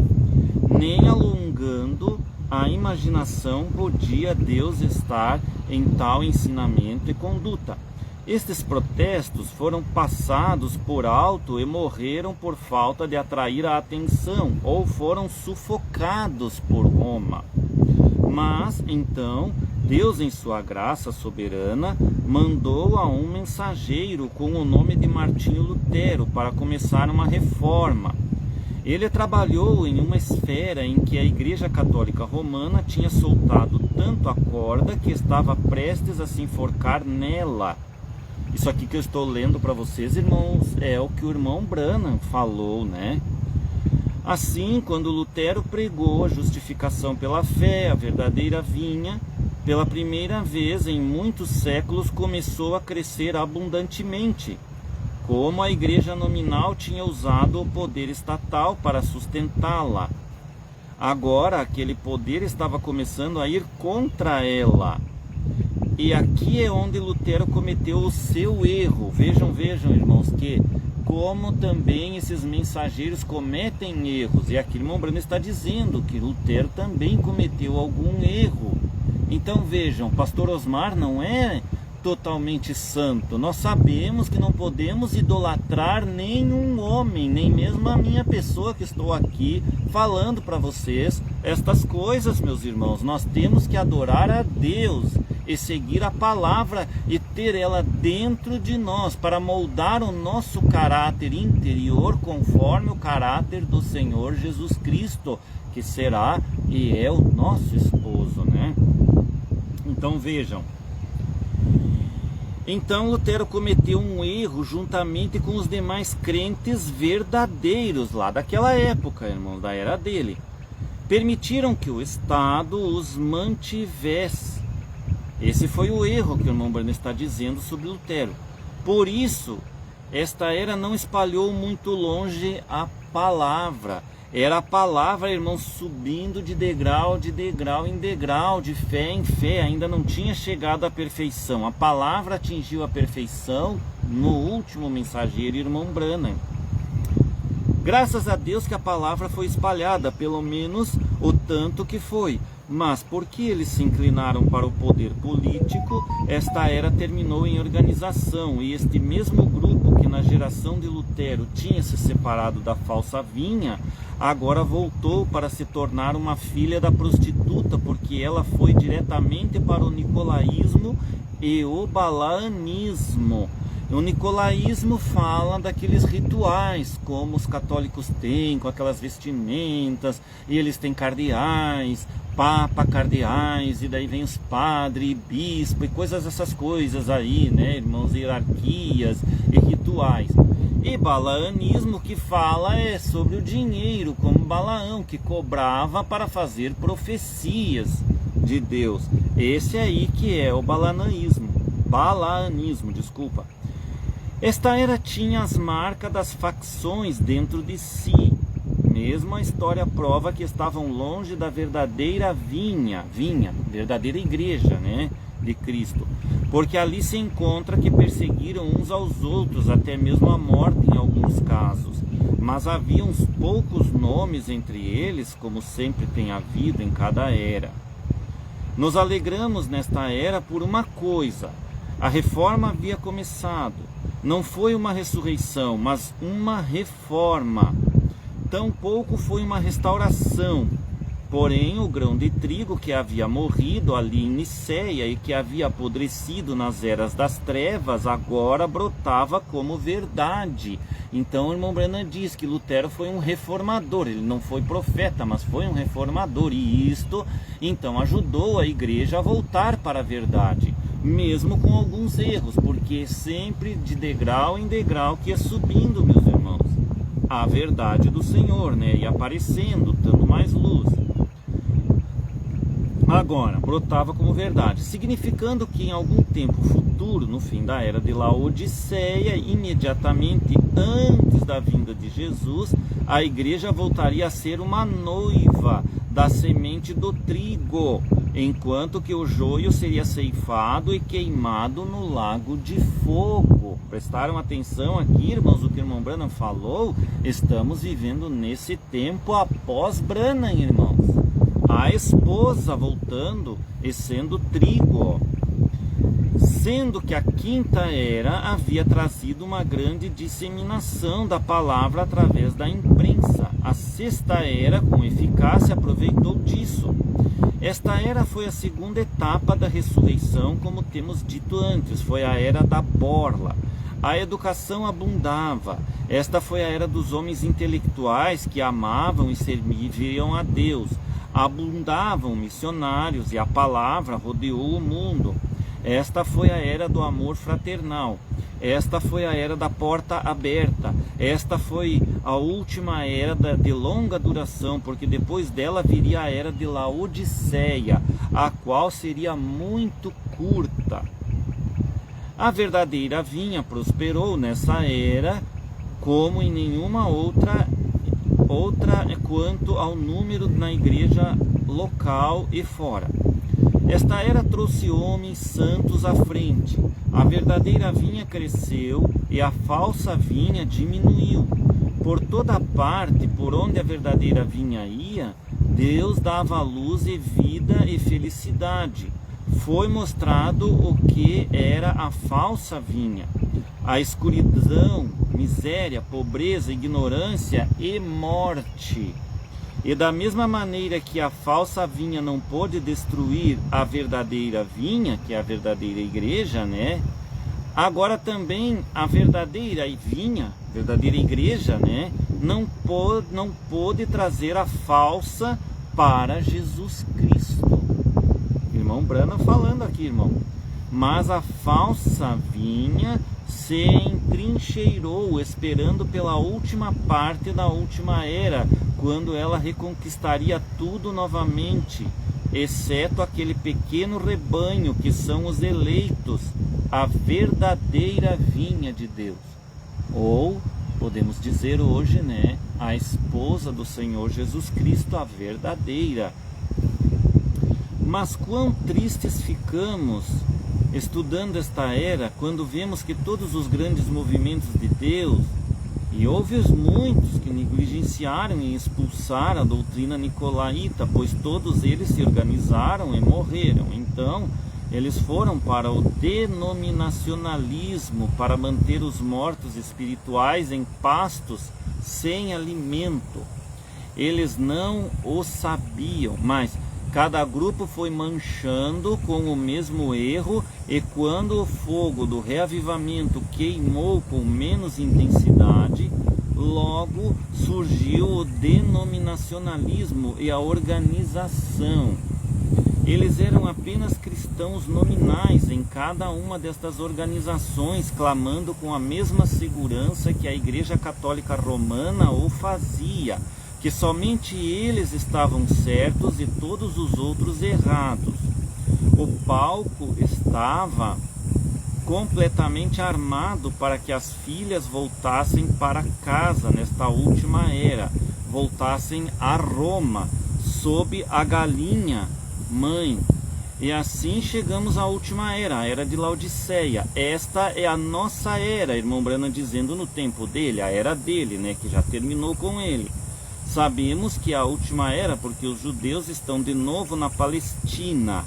Speaker 1: Nem alongando a imaginação podia Deus estar em tal ensinamento e conduta. Estes protestos foram passados por alto e morreram por falta de atrair a atenção, ou foram sufocados por Roma. Mas, então, Deus, em sua graça soberana, mandou a um mensageiro com o nome de Martinho Lutero para começar uma reforma. Ele trabalhou em uma esfera em que a Igreja Católica Romana tinha soltado tanto a corda que estava prestes a se enforcar nela. Isso aqui que eu estou lendo para vocês, irmãos, é o que o irmão Branham falou, né? Assim, quando Lutero pregou a justificação pela fé, a verdadeira vinha, pela primeira vez em muitos séculos começou a crescer abundantemente. Como a igreja nominal tinha usado o poder estatal para sustentá-la. Agora aquele poder estava começando a ir contra ela. E aqui é onde Lutero cometeu o seu erro. Vejam, irmãos, que como também esses mensageiros cometem erros. E aqui o irmão Branham está dizendo que Lutero também cometeu algum erro. Então vejam, pastor Osmar não é totalmente santo. Nós sabemos que não podemos idolatrar nenhum homem, nem mesmo a minha pessoa que estou aqui falando para vocês estas coisas, meus irmãos. Nós temos que adorar a Deus e seguir a palavra e ter ela dentro de nós para moldar o nosso caráter interior conforme o caráter do Senhor Jesus Cristo, que será e é o nosso esposo, né? Então vejam. Então Lutero cometeu um erro juntamente com os demais crentes verdadeiros lá daquela época, irmãos, da era dele. Permitiram que o Estado os mantivesse. Esse foi o erro que o irmão Branham está dizendo sobre Lutero. Por isso, esta era não espalhou muito longe a palavra. Era a palavra, irmãos, subindo de degrau em degrau, de fé em fé, ainda não tinha chegado à perfeição. A palavra atingiu a perfeição no último mensageiro, irmão Branham. Graças a Deus que a palavra foi espalhada, pelo menos o tanto que foi. Mas porque eles se inclinaram para o poder político, esta era terminou em organização, e este mesmo grupo que na geração de Lutero tinha se separado da falsa vinha, agora voltou para se tornar uma filha da prostituta, porque ela foi diretamente para o nicolaísmo e o balaanismo. O nicolaísmo fala daqueles rituais, como os católicos têm, com aquelas vestimentas, e eles têm cardeais, papa, cardeais, e daí vem os padres, bispo, e essas coisas aí, né, irmãos, hierarquias e rituais. E balaanismo que fala sobre o dinheiro, como Balaão, que cobrava para fazer profecias de Deus. Esse aí que é o balaanismo, desculpa. Esta era tinha as marcas das facções dentro de si. Mesmo a história prova que estavam longe da verdadeira verdadeira igreja, né, de Cristo. Porque ali se encontra que perseguiram uns aos outros, até mesmo a morte em alguns casos. Mas havia uns poucos nomes entre eles, como sempre tem havido em cada era. Nos alegramos nesta era por uma coisa: a reforma havia começado. Não foi uma ressurreição, mas uma reforma. Tampouco foi uma restauração. Porém, o grão de trigo que havia morrido ali em Nicéia e que havia apodrecido nas eras das trevas, agora brotava como verdade. Então o irmão Branham diz que Lutero foi um reformador. Ele não foi profeta, mas foi um reformador. E isto, então, ajudou a igreja a voltar para a verdade, mesmo com alguns erros, porque sempre de degrau em degrau que ia subindo, meus irmãos, a verdade do Senhor, né? E aparecendo, dando mais luz. Agora, brotava como verdade, significando que em algum tempo futuro, no fim da era de Laodiceia, imediatamente antes da vinda de Jesus, a igreja voltaria a ser uma noiva da semente do trigo, enquanto que o joio seria ceifado e queimado no lago de fogo. Prestaram atenção aqui, irmãos, o que o irmão Branham falou? Estamos vivendo nesse tempo após Branham, irmãos. A esposa voltando e sendo trigo. Sendo que a quinta era havia trazido uma grande disseminação da palavra através da imprensa. A sexta era, com eficácia, aproveitou disso. Esta era foi a segunda etapa da ressurreição, como temos dito antes, foi a era da borla. A educação abundava. Esta foi a era dos homens intelectuais que amavam e serviam a Deus. Abundavam missionários e a palavra rodeou o mundo. Esta foi a era do amor fraternal. Esta foi a era da porta aberta. Esta foi a última era de longa duração, porque depois dela viria a era de Laodiceia, a qual seria muito curta. A verdadeira vinha prosperou nessa era como em nenhuma outra quanto ao número na igreja local e fora. Esta era trouxe homens santos à frente. A verdadeira vinha cresceu e a falsa vinha diminuiu. Por toda parte, por onde a verdadeira vinha ia, Deus dava luz e vida e felicidade. foi mostrado o que era a falsa vinha, a escuridão, miséria, pobreza, ignorância e morte. E da mesma maneira que a falsa vinha não pôde destruir a verdadeira vinha, que é a verdadeira igreja, né? Agora também a verdadeira vinha, verdadeira igreja, né? Não pôde trazer a falsa para Jesus Cristo. Irmão Branham falando aqui, irmão. Mas a falsa vinha se entrincheirou, esperando pela última parte da última era, quando ela reconquistaria tudo novamente, exceto aquele pequeno rebanho que são os eleitos, a verdadeira vinha de Deus. Ou, podemos dizer hoje, né, a esposa do Senhor Jesus Cristo, a verdadeira. Mas quão tristes ficamos estudando esta era, quando vemos que todos os grandes movimentos de Deus, e houve muitos que negligenciaram e expulsaram a doutrina nicolaíta, pois todos eles se organizaram e morreram. Então, eles foram para o denominacionalismo, para manter os mortos espirituais em pastos sem alimento. Eles não o sabiam, mas cada grupo foi manchando com o mesmo erro, e quando o fogo do reavivamento queimou com menos intensidade, logo surgiu o denominacionalismo e a organização. Eles eram apenas cristãos nominais em cada uma destas organizações, clamando com a mesma segurança que a Igreja Católica Romana o fazia, que somente eles estavam certos e todos os outros errados. O palco estava completamente armado para que as filhas voltassem para casa nesta última era, voltassem a Roma, sob a galinha mãe. E assim chegamos à última era, a era de Laodiceia. Esta é a nossa era, irmão Branham dizendo no tempo dele, a era dele, né, que já terminou com ele. Sabemos que é a última era porque os judeus estão de novo na Palestina.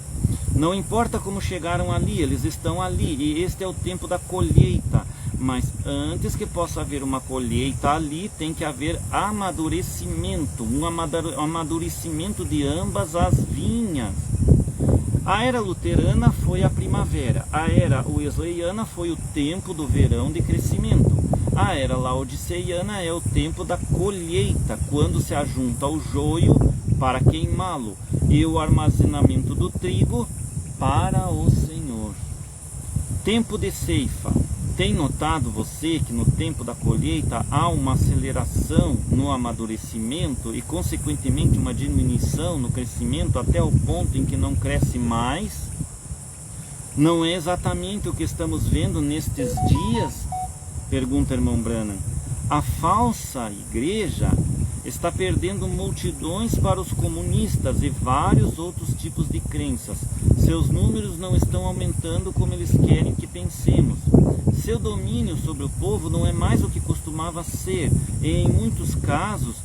Speaker 1: Não importa como chegaram ali, eles estão ali, e este é o tempo da colheita. Mas antes que possa haver uma colheita ali, tem que haver amadurecimento, um amadurecimento de ambas as vinhas. A era luterana foi a primavera, a era wesleyana foi o tempo do verão de crescimento. A era laodiceiana é o tempo da colheita, quando se ajunta o joio para queimá-lo e o armazenamento do trigo para o Senhor. Tempo de ceifa. Tem notado você que no tempo da colheita há uma aceleração no amadurecimento e consequentemente uma diminuição no crescimento até o ponto em que não cresce mais? Não é exatamente o que estamos vendo nestes dias? Pergunta irmão Branham. A falsa igreja está perdendo multidões para os comunistas e vários outros tipos de crenças. Seus números não estão aumentando como eles querem que pensemos. Seu domínio sobre o povo não é mais o que costumava ser. E em muitos casos,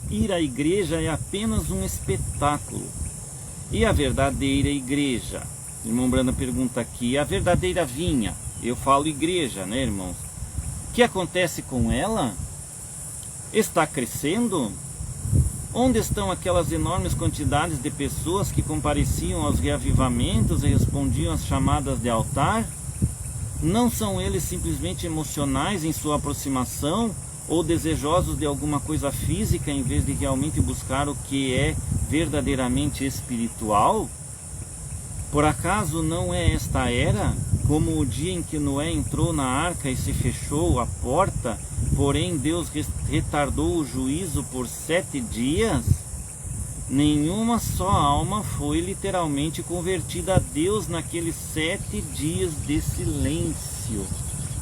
Speaker 1: ir à igreja é apenas um espetáculo. E a verdadeira igreja? Irmão Branham pergunta aqui, a verdadeira vinha? Eu falo igreja, né, irmãos? O que acontece com ela? Está crescendo? Onde estão aquelas enormes quantidades de pessoas que compareciam aos reavivamentos e respondiam às chamadas de altar? Não são eles simplesmente emocionais em sua aproximação ou desejosos de alguma coisa física em vez de realmente buscar o que é verdadeiramente espiritual? Por acaso não é esta era, como o dia em que Noé entrou na arca e se fechou a porta, porém Deus retardou o juízo por 7 dias? Nenhuma só alma foi literalmente convertida a Deus naqueles 7 dias de silêncio.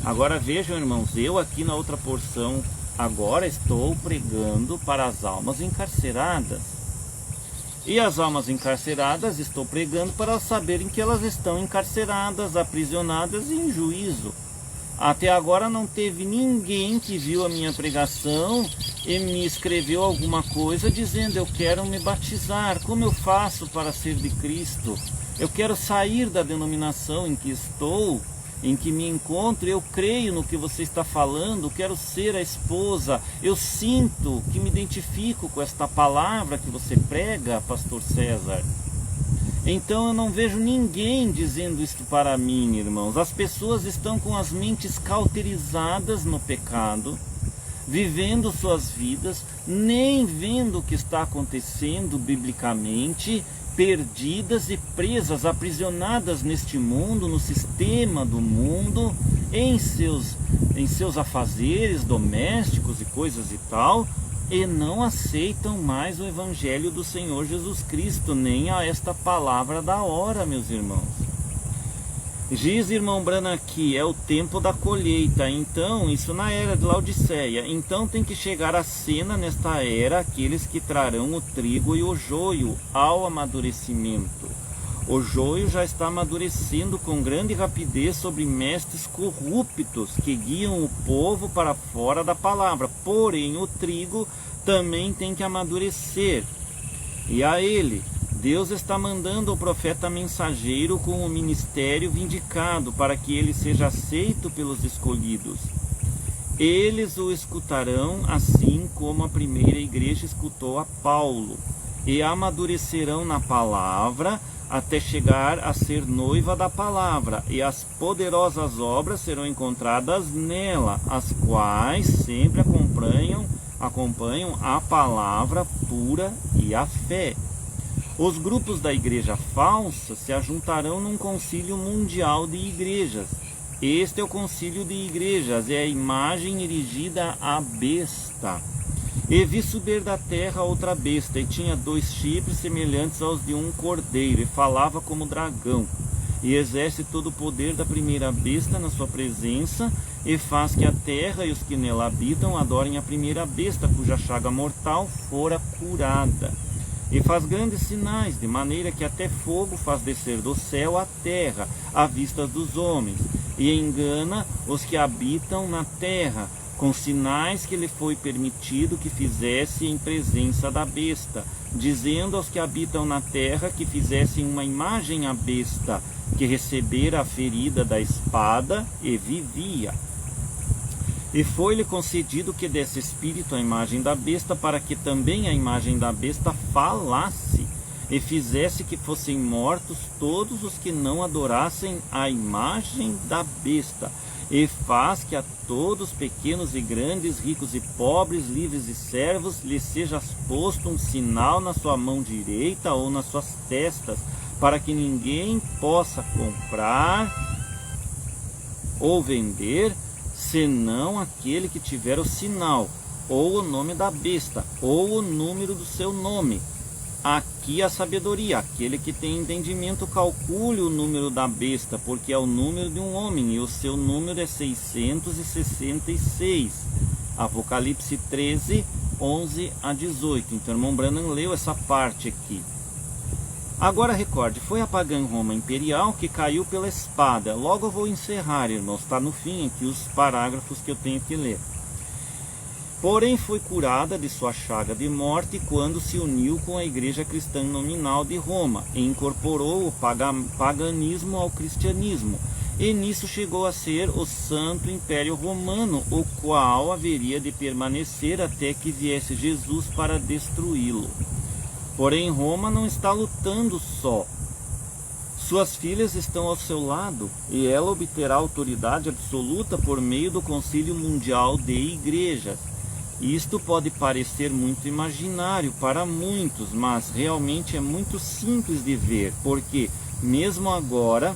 Speaker 1: Agora vejam, irmãos, eu aqui na outra porção agora estou pregando para as almas encarceradas. E as almas encarceradas estou pregando para elas saberem que elas estão encarceradas, aprisionadas e em juízo. Até agora não teve ninguém que viu a minha pregação e me escreveu alguma coisa dizendo: eu quero me batizar, como eu faço para ser de Cristo? Eu quero sair da denominação em que estou, em que me encontro, eu creio no que você está falando, quero ser a esposa, eu sinto que me identifico com esta palavra que você prega, pastor César. Então eu não vejo ninguém dizendo isto para mim, irmãos. As pessoas estão com as mentes cauterizadas no pecado, vivendo suas vidas, nem vendo o que está acontecendo biblicamente, perdidas e presas, aprisionadas neste mundo, no sistema do mundo, em seus afazeres domésticos e coisas e tal, e não aceitam mais o Evangelho do Senhor Jesus Cristo, nem a esta palavra da hora, meus irmãos. Diz irmão Branham aqui, é o tempo da colheita, então, isso na era de Laodiceia, então tem que chegar a cena nesta era aqueles que trarão o trigo e o joio ao amadurecimento. O joio já está amadurecendo com grande rapidez sobre mestres corruptos que guiam o povo para fora da palavra, porém o trigo também tem que amadurecer. E a ele, Deus está mandando o profeta mensageiro com o ministério vindicado para que ele seja aceito pelos escolhidos. Eles o escutarão assim como a primeira igreja escutou a Paulo, e amadurecerão na palavra até chegar a ser noiva da palavra, e as poderosas obras serão encontradas nela, as quais sempre acompanham a palavra pura e a fé. Os grupos da igreja falsa se ajuntarão num concílio mundial de igrejas. Este é o concílio de igrejas, é a imagem erigida à besta. E vi subir da terra outra besta, e tinha 2 chifres semelhantes aos de um cordeiro, e falava como dragão, e exerce todo o poder da primeira besta na sua presença, e faz que a terra e os que nela habitam adorem a primeira besta, cuja chaga mortal fora curada. E faz grandes sinais, de maneira que até fogo faz descer do céu à terra, à vista dos homens, e engana os que habitam na terra, com sinais que lhe foi permitido que fizesse em presença da besta, dizendo aos que habitam na terra que fizessem uma imagem à besta, que recebera a ferida da espada e vivia. E foi-lhe concedido que desse espírito à imagem da besta, para que também a imagem da besta falasse, e fizesse que fossem mortos todos os que não adorassem a imagem da besta. E faz que a todos, pequenos e grandes, ricos e pobres, livres e servos, lhe seja posto um sinal na sua mão direita ou nas suas testas, para que ninguém possa comprar ou vender, senão aquele que tiver o sinal, ou o nome da besta, ou o número do seu nome. Aqui a sabedoria, aquele que tem entendimento calcule o número da besta, porque é o número de um homem, e o seu número é 666. Apocalipse 13, 11 a 18. Então, o irmão Branham leu essa parte aqui. Agora recorde, foi a pagã Roma imperial que caiu pela espada. Logo eu vou encerrar, irmãos, está no fim aqui os parágrafos que eu tenho que ler. Porém foi curada de sua chaga de morte quando se uniu com a igreja cristã nominal de Roma, e incorporou o paganismo ao cristianismo, e nisso chegou a ser o Santo Império Romano, o qual haveria de permanecer até que viesse Jesus para destruí-lo. Porém Roma não está lutando só. Suas filhas estão ao seu lado, e ela obterá autoridade absoluta por meio do Concílio Mundial de Igrejas. Isto pode parecer muito imaginário para muitos, mas realmente é muito simples de ver, porque mesmo agora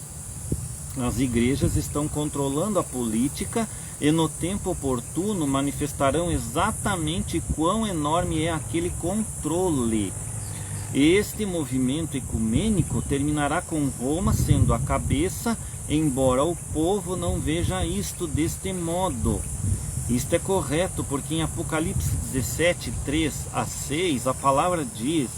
Speaker 1: as igrejas estão controlando a política e no tempo oportuno manifestarão exatamente quão enorme é aquele controle. Este movimento ecumênico terminará com Roma sendo a cabeça, embora o povo não veja isto deste modo. Isto é correto, porque em Apocalipse 17, 3 a 6, a palavra diz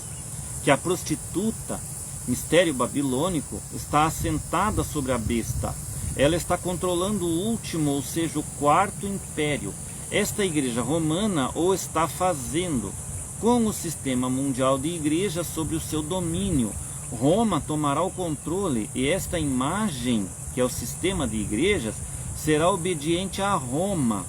Speaker 1: que a prostituta, mistério babilônico, está assentada sobre a besta. Ela está controlando o último, ou seja, o 4º império. esta igreja romana o está fazendo, com o sistema mundial de igrejas sob o seu domínio. Roma tomará o controle e esta imagem, que é o sistema de igrejas, será obediente a Roma,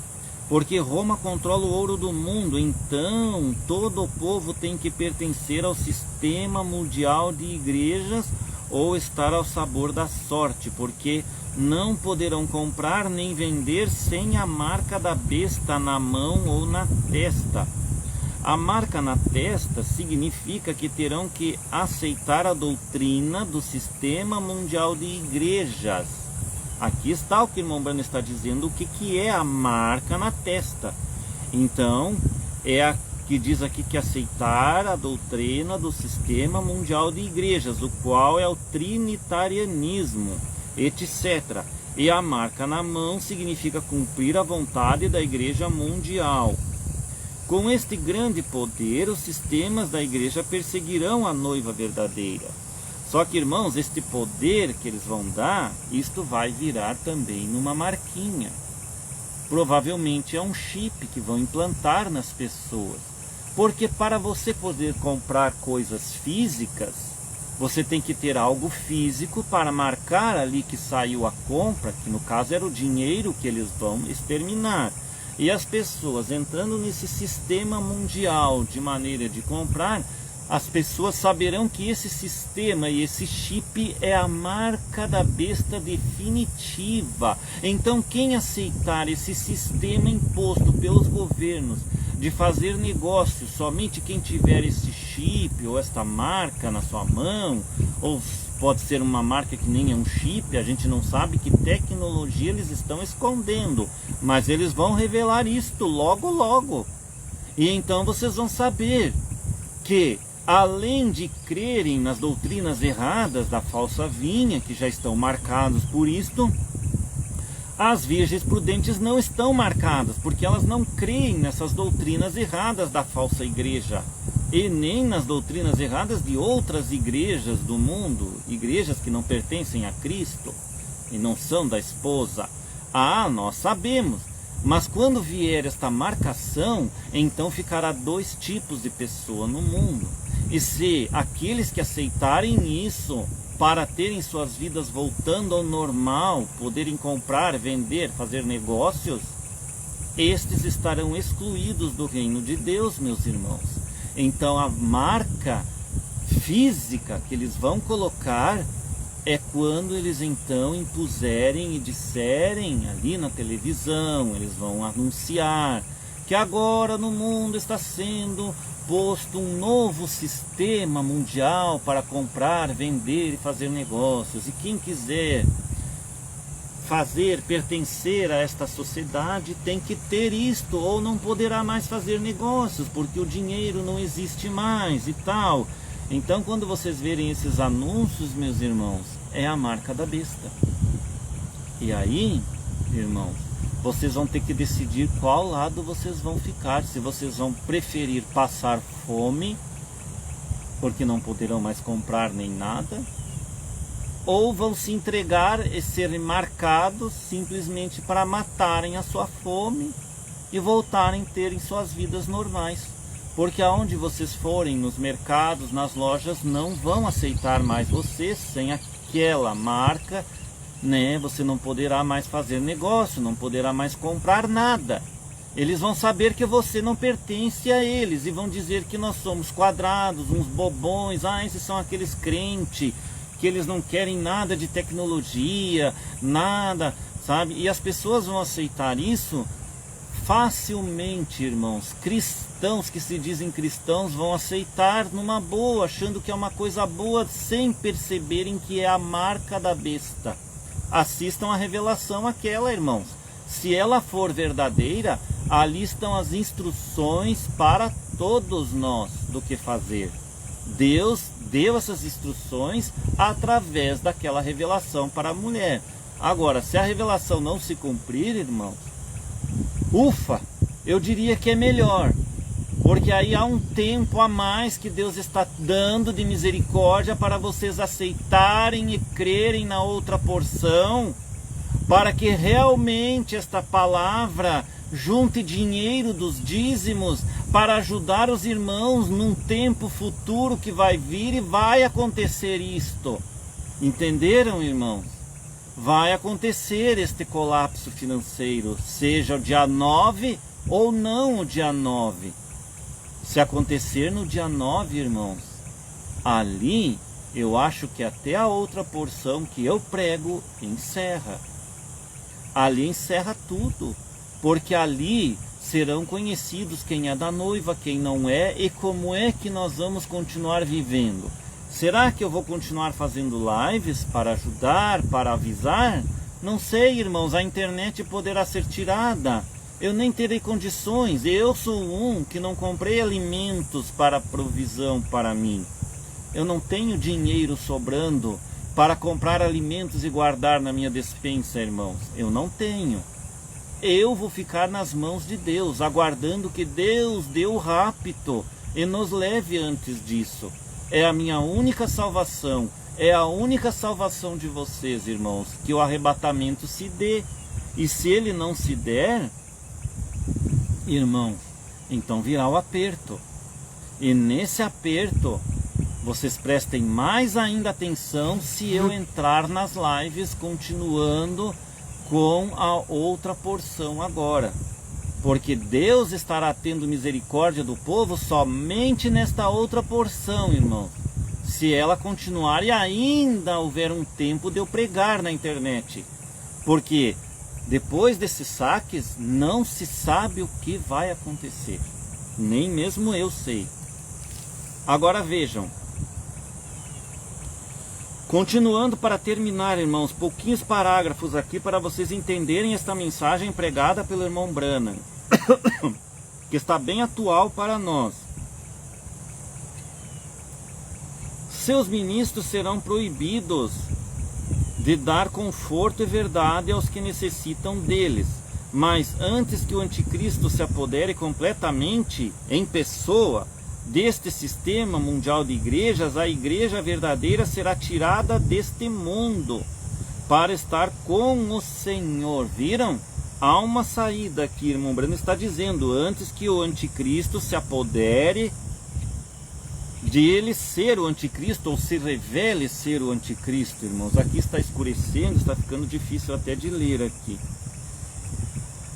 Speaker 1: porque Roma controla o ouro do mundo. Então todo o povo tem que pertencer ao sistema mundial de igrejas ou estar ao sabor da sorte, porque não poderão comprar nem vender sem a marca da besta na mão ou na testa. A marca na testa significa que terão que aceitar a doutrina do sistema mundial de igrejas. Aqui está o que o irmão Branham está dizendo, o que é a marca na testa. Então, é a que diz aqui que aceitar a doutrina do sistema mundial de igrejas, o qual é o trinitarianismo, etc. E a marca na mão significa cumprir a vontade da igreja mundial. Com este grande poder, os sistemas da igreja perseguirão a noiva verdadeira. Só que, irmãos, este poder que eles vão dar, isto vai virar também numa marquinha. Provavelmente é um chip que vão implantar nas pessoas. Porque para você poder comprar coisas físicas, você tem que ter algo físico para marcar ali que saiu a compra, que no caso era o dinheiro que eles vão exterminar. E as pessoas entrando nesse sistema mundial de maneira de comprar, as pessoas saberão que esse sistema e esse chip é a marca da besta definitiva. Então quem aceitar esse sistema imposto pelos governos de fazer negócio, somente quem tiver esse chip ou esta marca na sua mão, ou pode ser uma marca que nem é um chip, a gente não sabe que tecnologia eles estão escondendo, mas eles vão revelar isto logo logo. E então vocês vão saber que, além de crerem nas doutrinas erradas da falsa vinha, que já estão marcados por isto, as virgens prudentes não estão marcadas, porque elas não creem nessas doutrinas erradas da falsa igreja, e nem nas doutrinas erradas de outras igrejas do mundo, igrejas que não pertencem a Cristo, e não são da esposa. Ah, nós sabemos, mas quando vier esta marcação, então ficará dois tipos de pessoa no mundo. E se aqueles que aceitarem isso, para terem suas vidas voltando ao normal, poderem comprar, vender, fazer negócios, estes estarão excluídos do reino de Deus, meus irmãos. Então a marca física que eles vão colocar é quando eles então impuserem e disserem ali na televisão, eles vão anunciar que agora no mundo está sendo posto um novo sistema mundial para comprar, vender e fazer negócios. E quem quiser pertencer a esta sociedade tem que ter isto, ou não poderá mais fazer negócios, porque o dinheiro não existe mais e tal. Então quando vocês verem esses anúncios, meus irmãos, é a marca da besta. E aí, irmãos, vocês vão ter que decidir qual lado vocês vão ficar. Se vocês vão preferir passar fome, porque não poderão mais comprar nem nada, ou vão se entregar e serem marcados simplesmente para matarem a sua fome e voltarem a terem suas vidas normais. Porque aonde vocês forem, nos mercados, nas lojas, não vão aceitar mais vocês sem aquela marca, né? Você não poderá mais fazer negócio, não poderá mais comprar nada. Eles vão saber que você não pertence a eles e vão dizer que nós somos quadrados, uns bobões. Ah, esses são aqueles crentes que eles não querem nada de tecnologia, nada, sabe? E as pessoas vão aceitar isso facilmente, irmãos. Cristãos que se dizem cristãos vão aceitar numa boa, achando que é uma coisa boa, sem perceberem que é a marca da besta. Assistam a revelação aquela, irmãos. Se ela for verdadeira, ali estão as instruções para todos nós do que fazer. Deus deu essas instruções através daquela revelação para a mulher. Agora, se a revelação não se cumprir, irmãos, ufa, eu diria que é melhor, porque aí há um tempo a mais que Deus está dando de misericórdia para vocês aceitarem e crerem na outra porção, para que realmente esta palavra junte dinheiro dos dízimos para ajudar os irmãos num tempo futuro que vai vir e vai acontecer isto. Entenderam, irmãos? Vai acontecer este colapso financeiro, seja o dia 9 ou não o dia 9. Se acontecer no dia 9, irmãos, ali eu acho que até a outra porção que eu prego encerra. Ali encerra tudo, porque ali serão conhecidos quem é da noiva, quem não é, e como é que nós vamos continuar vivendo. Será que eu vou continuar fazendo lives para ajudar, para avisar? Não sei, irmãos, a internet poderá ser tirada. Eu nem terei condições. Eu sou um que não comprei alimentos para provisão para mim. Eu não tenho dinheiro sobrando para comprar alimentos e guardar na minha despensa, irmãos. Eu não tenho. Eu vou ficar nas mãos de Deus, aguardando que Deus dê o rapto e nos leve antes disso. É a minha única salvação, é a única salvação de vocês, irmãos, que o arrebatamento se dê. E se ele não se der, irmãos, então virá o aperto. E nesse aperto, vocês prestem mais ainda atenção se eu entrar nas lives continuando com a outra porção agora. Porque Deus estará tendo misericórdia do povo somente nesta outra porção, irmão. Se ela continuar e ainda houver um tempo de eu pregar na internet. Porque depois desses saques não se sabe o que vai acontecer. Nem mesmo eu sei. Agora vejam. Continuando para terminar, irmãos, pouquinhos parágrafos aqui para vocês entenderem esta mensagem pregada pelo irmão Branham. Que está bem atual para nós. Seus ministros serão proibidos de dar conforto e verdade aos que necessitam deles. Mas antes que o anticristo se apodere completamente em pessoa deste sistema mundial de igrejas, a igreja verdadeira será tirada deste mundo para estar com o Senhor. Viram? Há uma saída aqui, irmão Branham está dizendo, antes que o anticristo se apodere de ele ser o anticristo, ou se revele ser o anticristo, irmãos. Aqui está escurecendo, está ficando difícil até de ler aqui.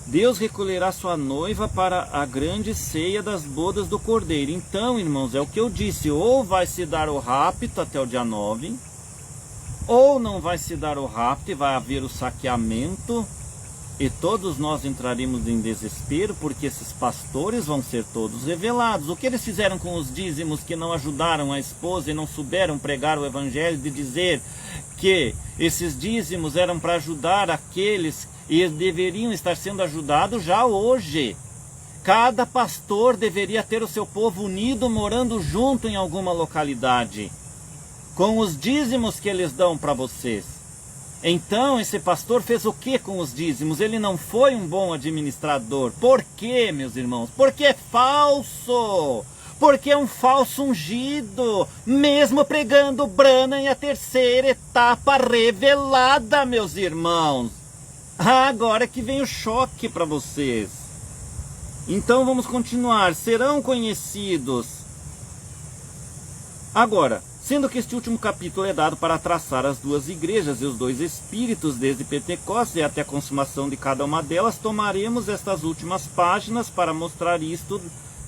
Speaker 1: Deus recolherá sua noiva para a grande ceia das bodas do Cordeiro. Então, irmãos, é o que eu disse, ou vai se dar o rapto até o dia 9, ou não vai se dar o rapto e vai haver o saqueamento, e todos nós entraremos em desespero, porque esses pastores vão ser todos revelados. O que eles fizeram com os dízimos que não ajudaram a esposa e não souberam pregar o evangelho, de dizer que esses dízimos eram para ajudar aqueles e deveriam estar sendo ajudados já hoje. Cada pastor deveria ter o seu povo unido, morando junto em alguma localidade, com os dízimos que eles dão para vocês. Então esse pastor fez o que com os dízimos? Ele não foi um bom administrador. Por quê, meus irmãos? Porque é falso. Porque é um falso ungido, mesmo pregando Branham e a terceira etapa revelada, meus irmãos. Agora que vem o choque para vocês. Então vamos continuar. Serão conhecidos. Agora, sendo que este último capítulo é dado para traçar as duas igrejas e os dois espíritos desde Pentecostes e até a consumação de cada uma delas, tomaremos estas últimas páginas para mostrar isto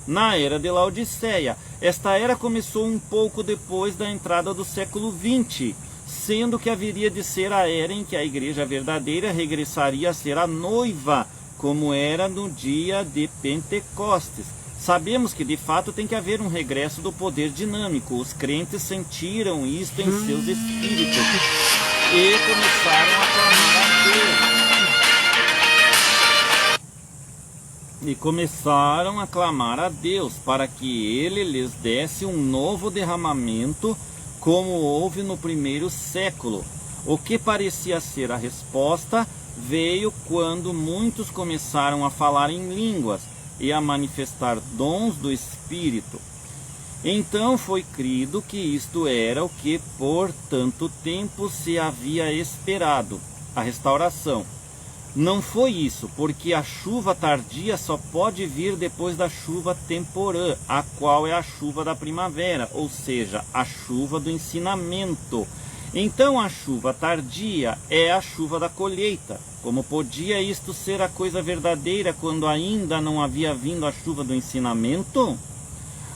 Speaker 1: na era de Laodiceia. Esta era começou um pouco depois da entrada do século XX, sendo que haveria de ser a era em que a igreja verdadeira regressaria a ser a noiva, como era no dia de Pentecostes. Sabemos que de fato tem que haver um regresso do poder dinâmico. Os crentes sentiram isto em seus espíritos e começaram a clamar a Deus. E começaram a clamar a Deus para que Ele lhes desse um novo derramamento, como houve no primeiro século. O que parecia ser a resposta veio quando muitos começaram a falar em línguas e a manifestar dons do Espírito. Então foi crido que isto era o que por tanto tempo se havia esperado, a restauração. Não foi isso, porque a chuva tardia só pode vir depois da chuva temporã, a qual é a chuva da primavera, ou seja, a chuva do ensinamento. Então a chuva tardia é a chuva da colheita. Como podia isto ser a coisa verdadeira quando ainda não havia vindo a chuva do ensinamento?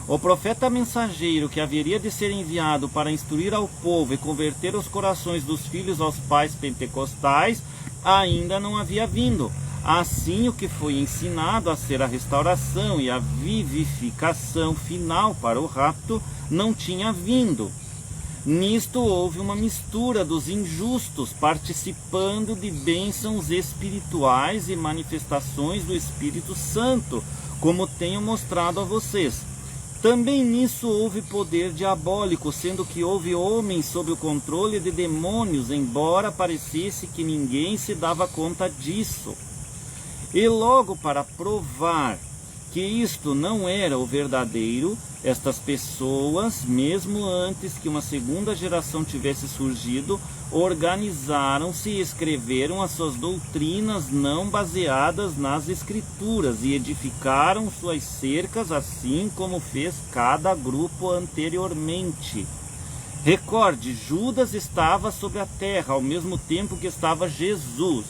Speaker 1: O profeta mensageiro que haveria de ser enviado para instruir ao povo e converter os corações dos filhos aos pais pentecostais ainda não havia vindo. Assim, o que foi ensinado a ser a restauração e a vivificação final para o rapto não tinha vindo. Nisto houve uma mistura dos injustos participando de bênçãos espirituais e manifestações do Espírito Santo, como tenho mostrado a vocês. Também nisso houve poder diabólico, sendo que houve homens sob o controle de demônios, embora parecesse que ninguém se dava conta disso. E logo para provar que isto não era o verdadeiro, estas pessoas, mesmo antes que uma segunda geração tivesse surgido, organizaram-se e escreveram as suas doutrinas não baseadas nas escrituras e edificaram suas cercas, assim como fez cada grupo anteriormente. Recorde, Judas estava sobre a terra ao mesmo tempo que estava Jesus.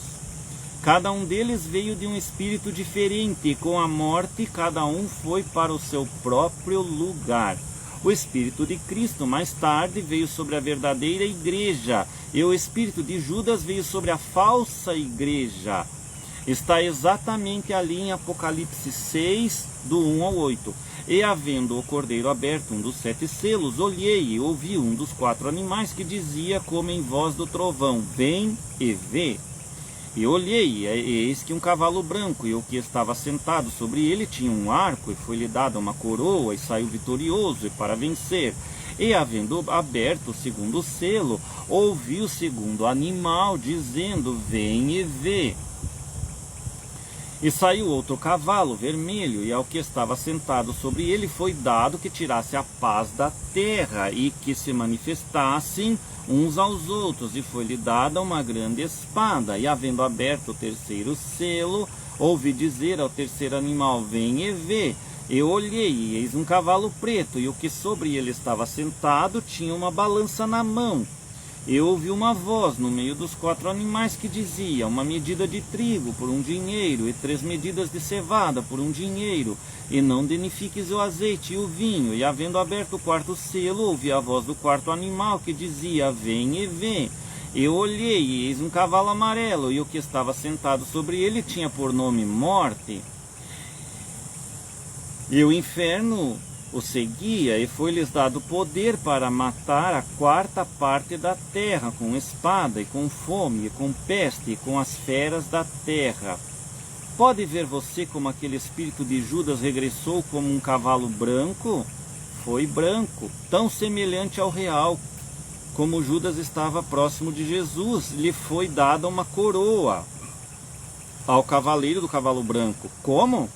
Speaker 1: Cada um deles veio de um espírito diferente, e com a morte cada um foi para o seu próprio lugar. O Espírito de Cristo mais tarde veio sobre a verdadeira igreja, e o Espírito de Judas veio sobre a falsa igreja. Está exatamente ali em Apocalipse 6, do 1 ao 8. E havendo o cordeiro aberto, um dos 7 selos, olhei e ouvi um dos 4 animais que dizia como em voz do trovão: vem e vê. E olhei, e eis que um cavalo branco, e o que estava sentado sobre ele tinha um arco, e foi-lhe dada uma coroa, e saiu vitorioso, e para vencer. E havendo aberto o segundo selo, ouvi o segundo animal, dizendo: vem e vê. E saiu outro cavalo vermelho, e ao que estava sentado sobre ele foi dado que tirasse a paz da terra, e que se manifestassem uns aos outros, e foi-lhe dada uma grande espada. E havendo aberto o terceiro selo, ouvi dizer ao terceiro animal: vem e vê. Eu olhei, e eis um cavalo preto, e o que sobre ele estava sentado tinha uma balança na mão. Eu ouvi uma voz no meio dos 4 animais que dizia: uma medida de trigo por 1 dinheiro, e 3 medidas de cevada por 1 dinheiro, e não danifiques o azeite e o vinho. E havendo aberto o 4º selo, ouvi a voz do 4º animal que dizia: vem e vê. Eu olhei, e eis um cavalo amarelo, e o que estava sentado sobre ele tinha por nome Morte. E o inferno o seguia, e foi-lhes dado poder para matar a 4ª parte da terra, com espada, e com fome, e com peste, e com as feras da terra. Pode ver você como aquele espírito de Judas regressou como um cavalo branco? Foi branco, tão semelhante ao real. Como Judas estava próximo de Jesus, lhe foi dada uma coroa ao cavaleiro do cavalo branco. Como?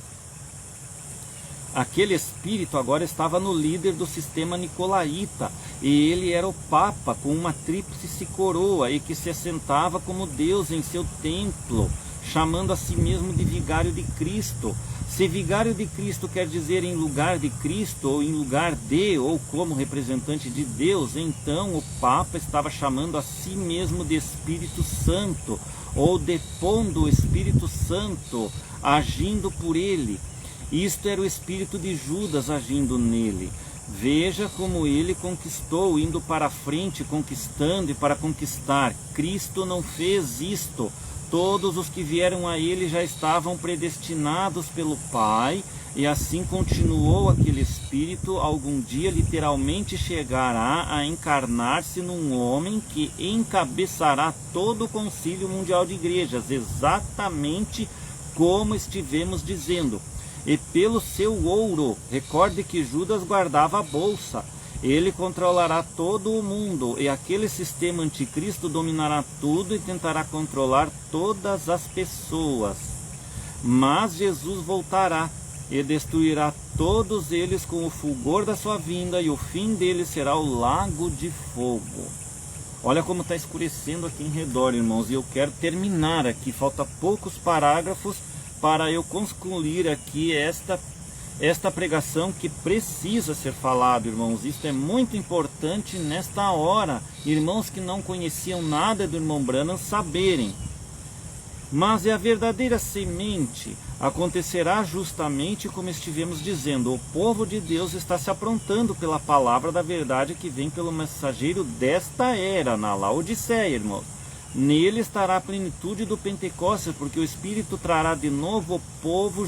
Speaker 1: Aquele espírito agora estava no líder do sistema nicolaíta, e ele era o Papa com uma tríplice coroa, e que se assentava como Deus em seu templo, chamando a si mesmo de vigário de Cristo. Se vigário de Cristo quer dizer em lugar de Cristo, ou em lugar de, ou como representante de Deus, então o Papa estava chamando a si mesmo de Espírito Santo, ou depondo o Espírito Santo, agindo por ele. Isto era o espírito de Judas agindo nele. Veja como ele conquistou, indo para a frente, conquistando e para conquistar. Cristo não fez isto. Todos os que vieram a ele já estavam predestinados pelo Pai, e assim continuou aquele espírito. Algum dia literalmente chegará a encarnar-se num homem que encabeçará todo o concílio mundial de igrejas, exatamente como estivemos dizendo. E pelo seu ouro, recorde que Judas guardava a bolsa, ele controlará todo o mundo, e aquele sistema anticristo dominará tudo e tentará controlar todas as pessoas. Mas Jesus voltará e destruirá todos eles com o fulgor da sua vinda, e o fim deles será o lago de fogo. Olha como está escurecendo aqui em redor, irmãos, e eu quero terminar aqui, falta poucos parágrafos para eu concluir aqui esta pregação que precisa ser falado, irmãos. Isto é muito importante nesta hora, irmãos que não conheciam nada do irmão Branham saberem. Mas é a verdadeira semente acontecerá justamente como estivemos dizendo. O povo de Deus está se aprontando pela palavra da verdade que vem pelo mensageiro desta era, na Laodiceia, irmãos. Nele estará a plenitude do Pentecostes, porque o Espírito trará de novo o povo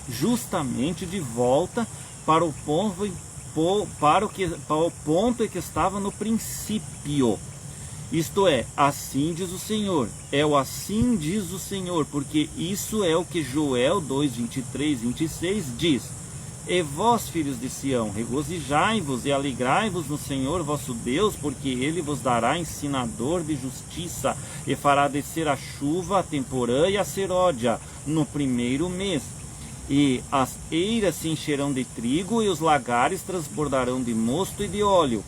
Speaker 1: justamente de volta para o ponto em que estava no princípio. Isto é, assim diz o Senhor. É o assim diz o Senhor, porque isso é o que Joel 2, 23, 26 diz. E vós, filhos de Sião, regozijai-vos e alegrai-vos no Senhor vosso Deus, porque Ele vos dará ensinador de justiça, e fará descer a chuva, a temporã e a seródia, no primeiro mês. E as eiras se encherão de trigo, e os lagares transbordarão de mosto e de óleo.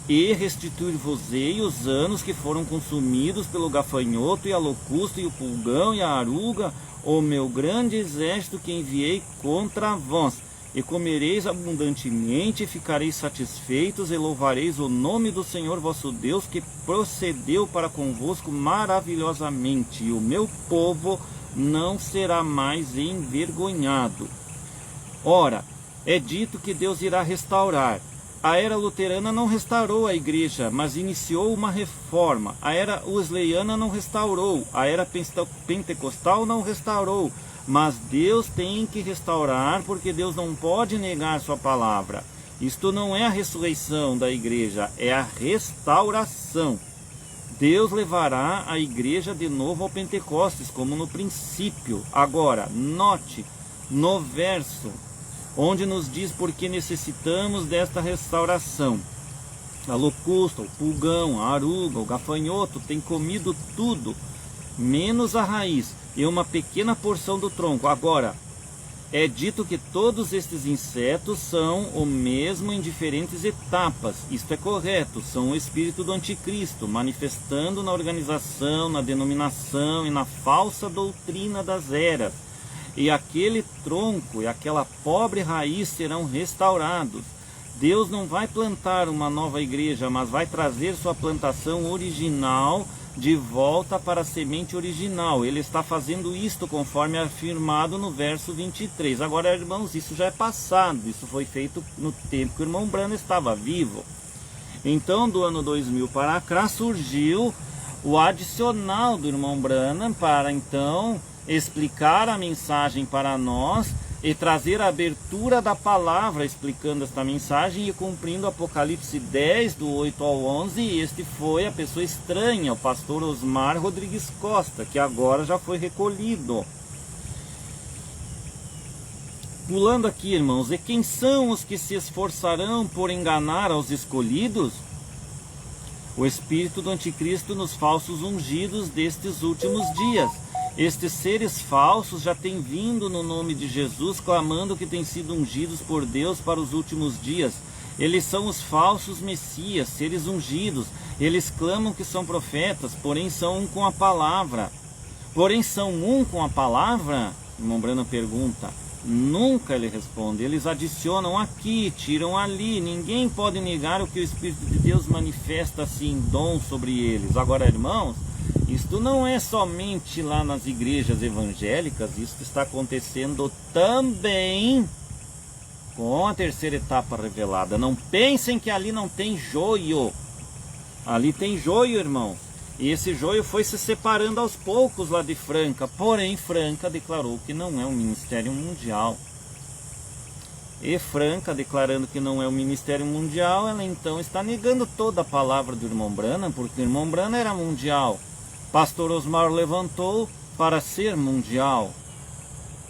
Speaker 1: E restituir-vos-ei os anos que foram consumidos pelo gafanhoto e a locusta e o pulgão e a aruga, o meu grande exército que enviei contra vós. E comereis abundantemente, e ficareis satisfeitos, e louvareis o nome do Senhor vosso Deus, que procedeu para convosco maravilhosamente. E o meu povo não será mais envergonhado. Ora, é dito que Deus irá restaurar. A era luterana não restaurou a igreja, mas iniciou uma reforma. A era wesleyana não restaurou. A era pentecostal não restaurou. Mas Deus tem que restaurar, porque Deus não pode negar sua palavra. Isto não é a ressurreição da igreja, é a restauração. Deus levará a igreja de novo ao Pentecostes, como no princípio. Agora, note no verso onde nos diz porque necessitamos desta restauração. A locusta, o pulgão, a aruga, o gafanhoto tem comido tudo, menos a raiz e uma pequena porção do tronco. Agora, é dito que todos estes insetos são o mesmo em diferentes etapas. Isto é correto, são o espírito do anticristo, manifestando na organização, na denominação e na falsa doutrina das eras. E aquele tronco e aquela pobre raiz serão restaurados. Deus não vai plantar uma nova igreja, mas vai trazer sua plantação original de volta para a semente original. Ele está fazendo isto conforme afirmado no verso 23. Agora, irmãos, isso já é passado. Isso foi feito no tempo que o irmão Branham estava vivo. Então, do ano 2000 para cá, surgiu o adicional do irmão Branham para, então, explicar a mensagem para nós e trazer a abertura da palavra explicando esta mensagem e cumprindo Apocalipse 10, do 8 ao 11. E este foi a pessoa estranha, o pastor Osmar Rodrigues Costa, que agora já foi recolhido. Pulando aqui, irmãos, e quem são os que se esforçarão por enganar aos escolhidos? O espírito do anticristo nos falsos ungidos destes últimos dias. Estes seres falsos já têm vindo no nome de Jesus, clamando que têm sido ungidos por Deus para os últimos dias. Eles são os falsos messias, seres ungidos. Eles clamam que são profetas, porém são um com a palavra. Porém são um com a palavra? O irmão Branham pergunta. Nunca, ele responde. Eles adicionam aqui, tiram ali. Ninguém pode negar o que o Espírito de Deus manifesta assim em dom sobre eles. Agora, irmãos, isto não é somente lá nas igrejas evangélicas, isso está acontecendo também com a terceira etapa revelada. Não pensem que ali não tem joio. Ali tem joio, irmãos. E esse joio foi se separando aos poucos lá de Franca. Porém, Franca declarou que não é um ministério mundial. E Franca, declarando que não é um ministério mundial, ela então está negando toda a palavra do irmão Branham, porque o irmão Branham era mundial. Pastor Osmar levantou para ser mundial,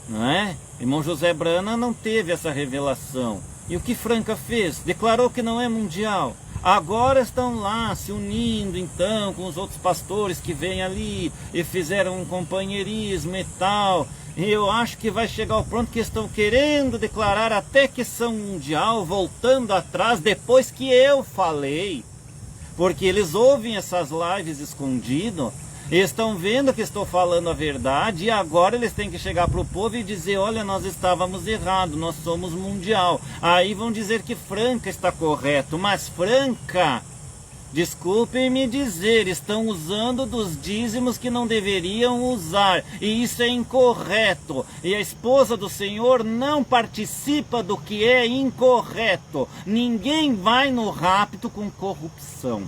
Speaker 1: não é? Irmão José Branham não teve essa revelação. E o que Franca fez? Declarou que não é mundial. Agora estão lá se unindo então com os outros pastores que vêm ali e fizeram um companheirismo e tal. E eu acho que vai chegar ao ponto que estão querendo declarar até que são mundial, voltando atrás depois que eu falei. porque eles ouvem essas lives escondido, estão vendo que estou falando a verdade, e agora eles têm que chegar para o povo e dizer: olha, nós estávamos errados, nós somos mundial. Aí vão dizer que Franca está correto, mas Franca, desculpem me dizer, estão usando dos dízimos que não deveriam usar, e isso é incorreto, e a esposa do Senhor não participa do que é incorreto. Ninguém vai no rapto com corrupção.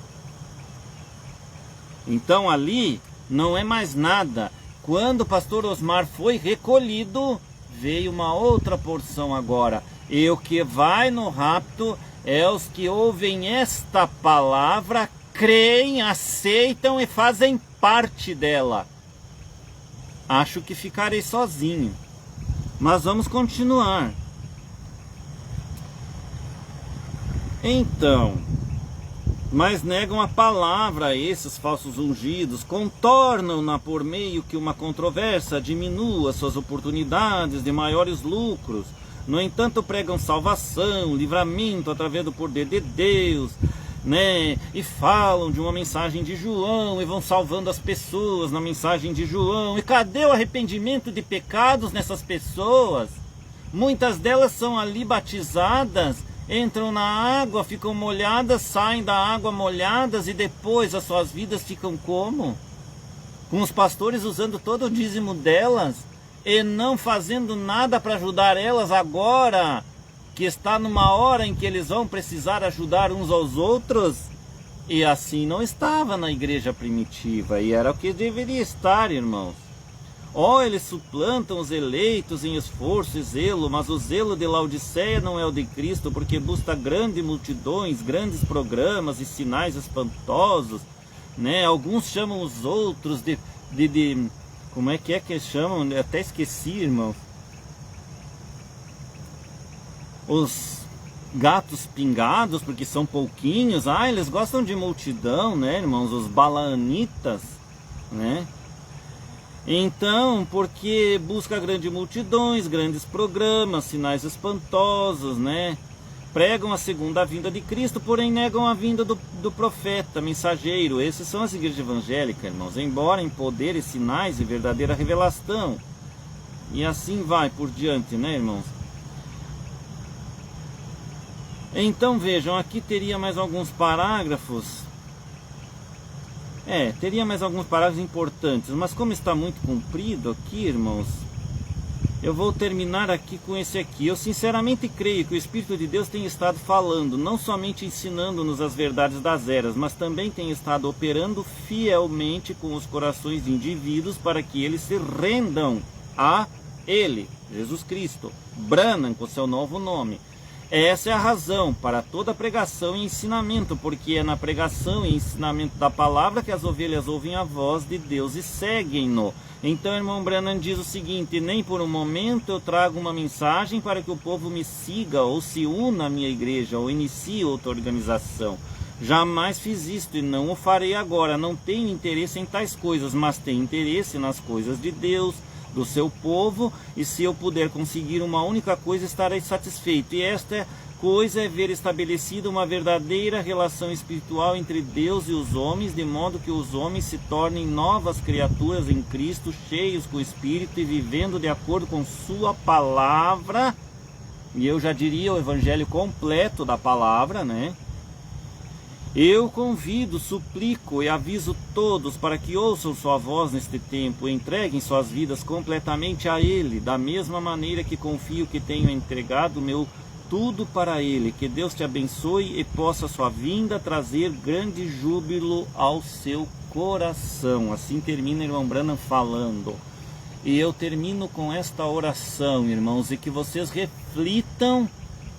Speaker 1: Então ali não é mais nada. Quando o pastor Osmar foi recolhido, veio uma outra porção agora. E o que vai no rapto é os que ouvem esta palavra, creem, aceitam e fazem parte dela. Acho que ficarei sozinho, mas vamos continuar. Então, mas negam a palavra a esses falsos ungidos, contornam-na por meio que uma controvérsia diminua suas oportunidades de maiores lucros. No entanto, pregam salvação, livramento através do poder de Deus, né? E falam de uma mensagem de João e vão salvando as pessoas na mensagem de João. E cadê o arrependimento de pecados nessas pessoas? Muitas delas são ali batizadas, entram na água, ficam molhadas, saem da água molhadas e depois as suas vidas ficam como? Com os pastores usando todo o dízimo delas e não fazendo nada para ajudar elas agora, que está numa hora em que eles vão precisar ajudar uns aos outros. E assim não estava na igreja primitiva, e era o que deveria estar, irmãos. Eles suplantam os eleitos em esforço e zelo, mas o zelo de Laodiceia não é o de Cristo, porque busca grandes multidões, grandes programas e sinais espantosos, né? Alguns chamam os outros de como é que eles chamam? Eu até esqueci, irmão. Os gatos pingados, porque são pouquinhos. Eles gostam de multidão, né, irmãos? Os balaanitas, né? Então, porque busca grandes multidões, grandes programas, sinais espantosos, né? Pregam a segunda vinda de Cristo, porém negam a vinda do profeta, mensageiro. Esses são as igrejas evangélicas, irmãos, embora em poder e sinais e verdadeira revelação. E assim vai por diante, né, irmãos? Então vejam, aqui teria mais alguns parágrafos. Teria mais alguns parágrafos importantes, mas como está muito comprido aqui, irmãos, eu vou terminar aqui com esse aqui. Eu sinceramente creio que o Espírito de Deus tem estado falando, não somente ensinando-nos as verdades das eras, mas também tem estado operando fielmente com os corações de indivíduos para que eles se rendam a Ele, Jesus Cristo, Branham, com seu novo nome. Essa é a razão para toda pregação e ensinamento, porque é na pregação e ensinamento da palavra que as ovelhas ouvem a voz de Deus e seguem-no. Então, irmão Branham diz o seguinte: nem por um momento eu trago uma mensagem para que o povo me siga, ou se una à minha igreja, ou inicie outra organização. Jamais fiz isto e não o farei agora. Não tenho interesse em tais coisas, mas tenho interesse nas coisas de Deus, do seu povo, e se eu puder conseguir uma única coisa, estarei satisfeito. E esta coisa é ver estabelecida uma verdadeira relação espiritual entre Deus e os homens, de modo que os homens se tornem novas criaturas em Cristo, cheios com o Espírito e vivendo de acordo com sua palavra. E eu já diria o evangelho completo da palavra, né? Eu convido, suplico e aviso todos para que ouçam sua voz neste tempo, entreguem suas vidas completamente a Ele, da mesma maneira que confio que tenho entregado meu tudo para Ele. Que Deus te abençoe e possa sua vinda trazer grande júbilo ao seu coração. Assim termina o irmão Branham falando. E eu termino com esta oração, irmãos, e que vocês reflitam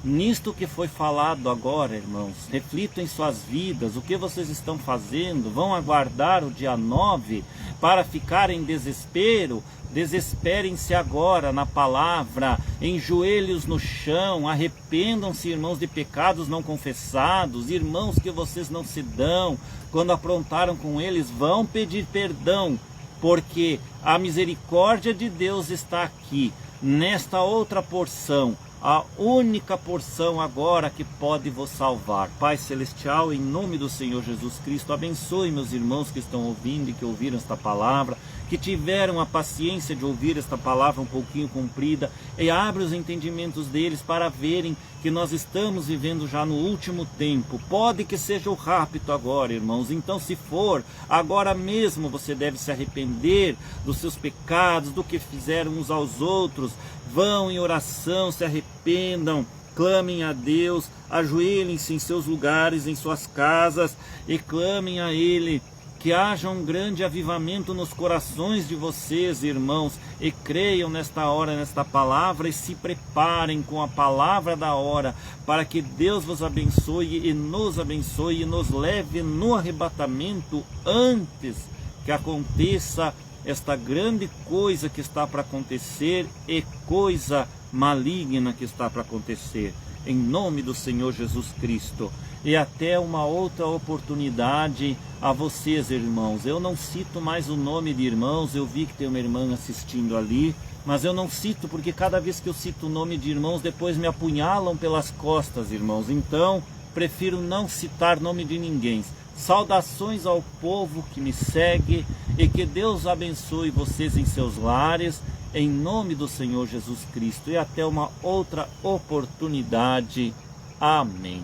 Speaker 1: nisto que foi falado agora, irmãos. Reflitam em suas vidas, o que vocês estão fazendo. Vão aguardar o dia 9 para ficar em desespero? Desesperem-se agora na palavra, em joelhos no chão, arrependam-se, irmãos, de pecados não confessados, irmãos que vocês não se dão, quando aprontaram com eles, vão pedir perdão, porque a misericórdia de Deus está aqui, nesta outra porção, a única porção agora que pode vos salvar. Pai Celestial, em nome do Senhor Jesus Cristo, abençoe meus irmãos que estão ouvindo e que ouviram esta palavra, que tiveram a paciência de ouvir esta palavra um pouquinho comprida, e abre os entendimentos deles para verem que nós estamos vivendo já no último tempo. Pode que seja o rapto agora, irmãos. Então, se for, agora mesmo você deve se arrepender dos seus pecados, do que fizeram uns aos outros. Vão em oração, se arrependam, clamem a Deus, ajoelhem-se em seus lugares, em suas casas, e clamem a Ele. Que haja um grande avivamento nos corações de vocês, irmãos, e creiam nesta hora, nesta palavra, e se preparem com a palavra da hora, para que Deus vos abençoe e nos leve no arrebatamento antes que aconteça esta grande coisa que está para acontecer e coisa maligna que está para acontecer. Em nome do Senhor Jesus Cristo. E até uma outra oportunidade a vocês, irmãos. Eu não cito mais o nome de irmãos, eu vi que tem uma irmã assistindo ali, mas eu não cito porque cada vez que eu cito o nome de irmãos, depois me apunhalam pelas costas, irmãos. Então, prefiro não citar nome de ninguém. Saudações ao povo que me segue e que Deus abençoe vocês em seus lares, em nome do Senhor Jesus Cristo. E até uma outra oportunidade. Amém.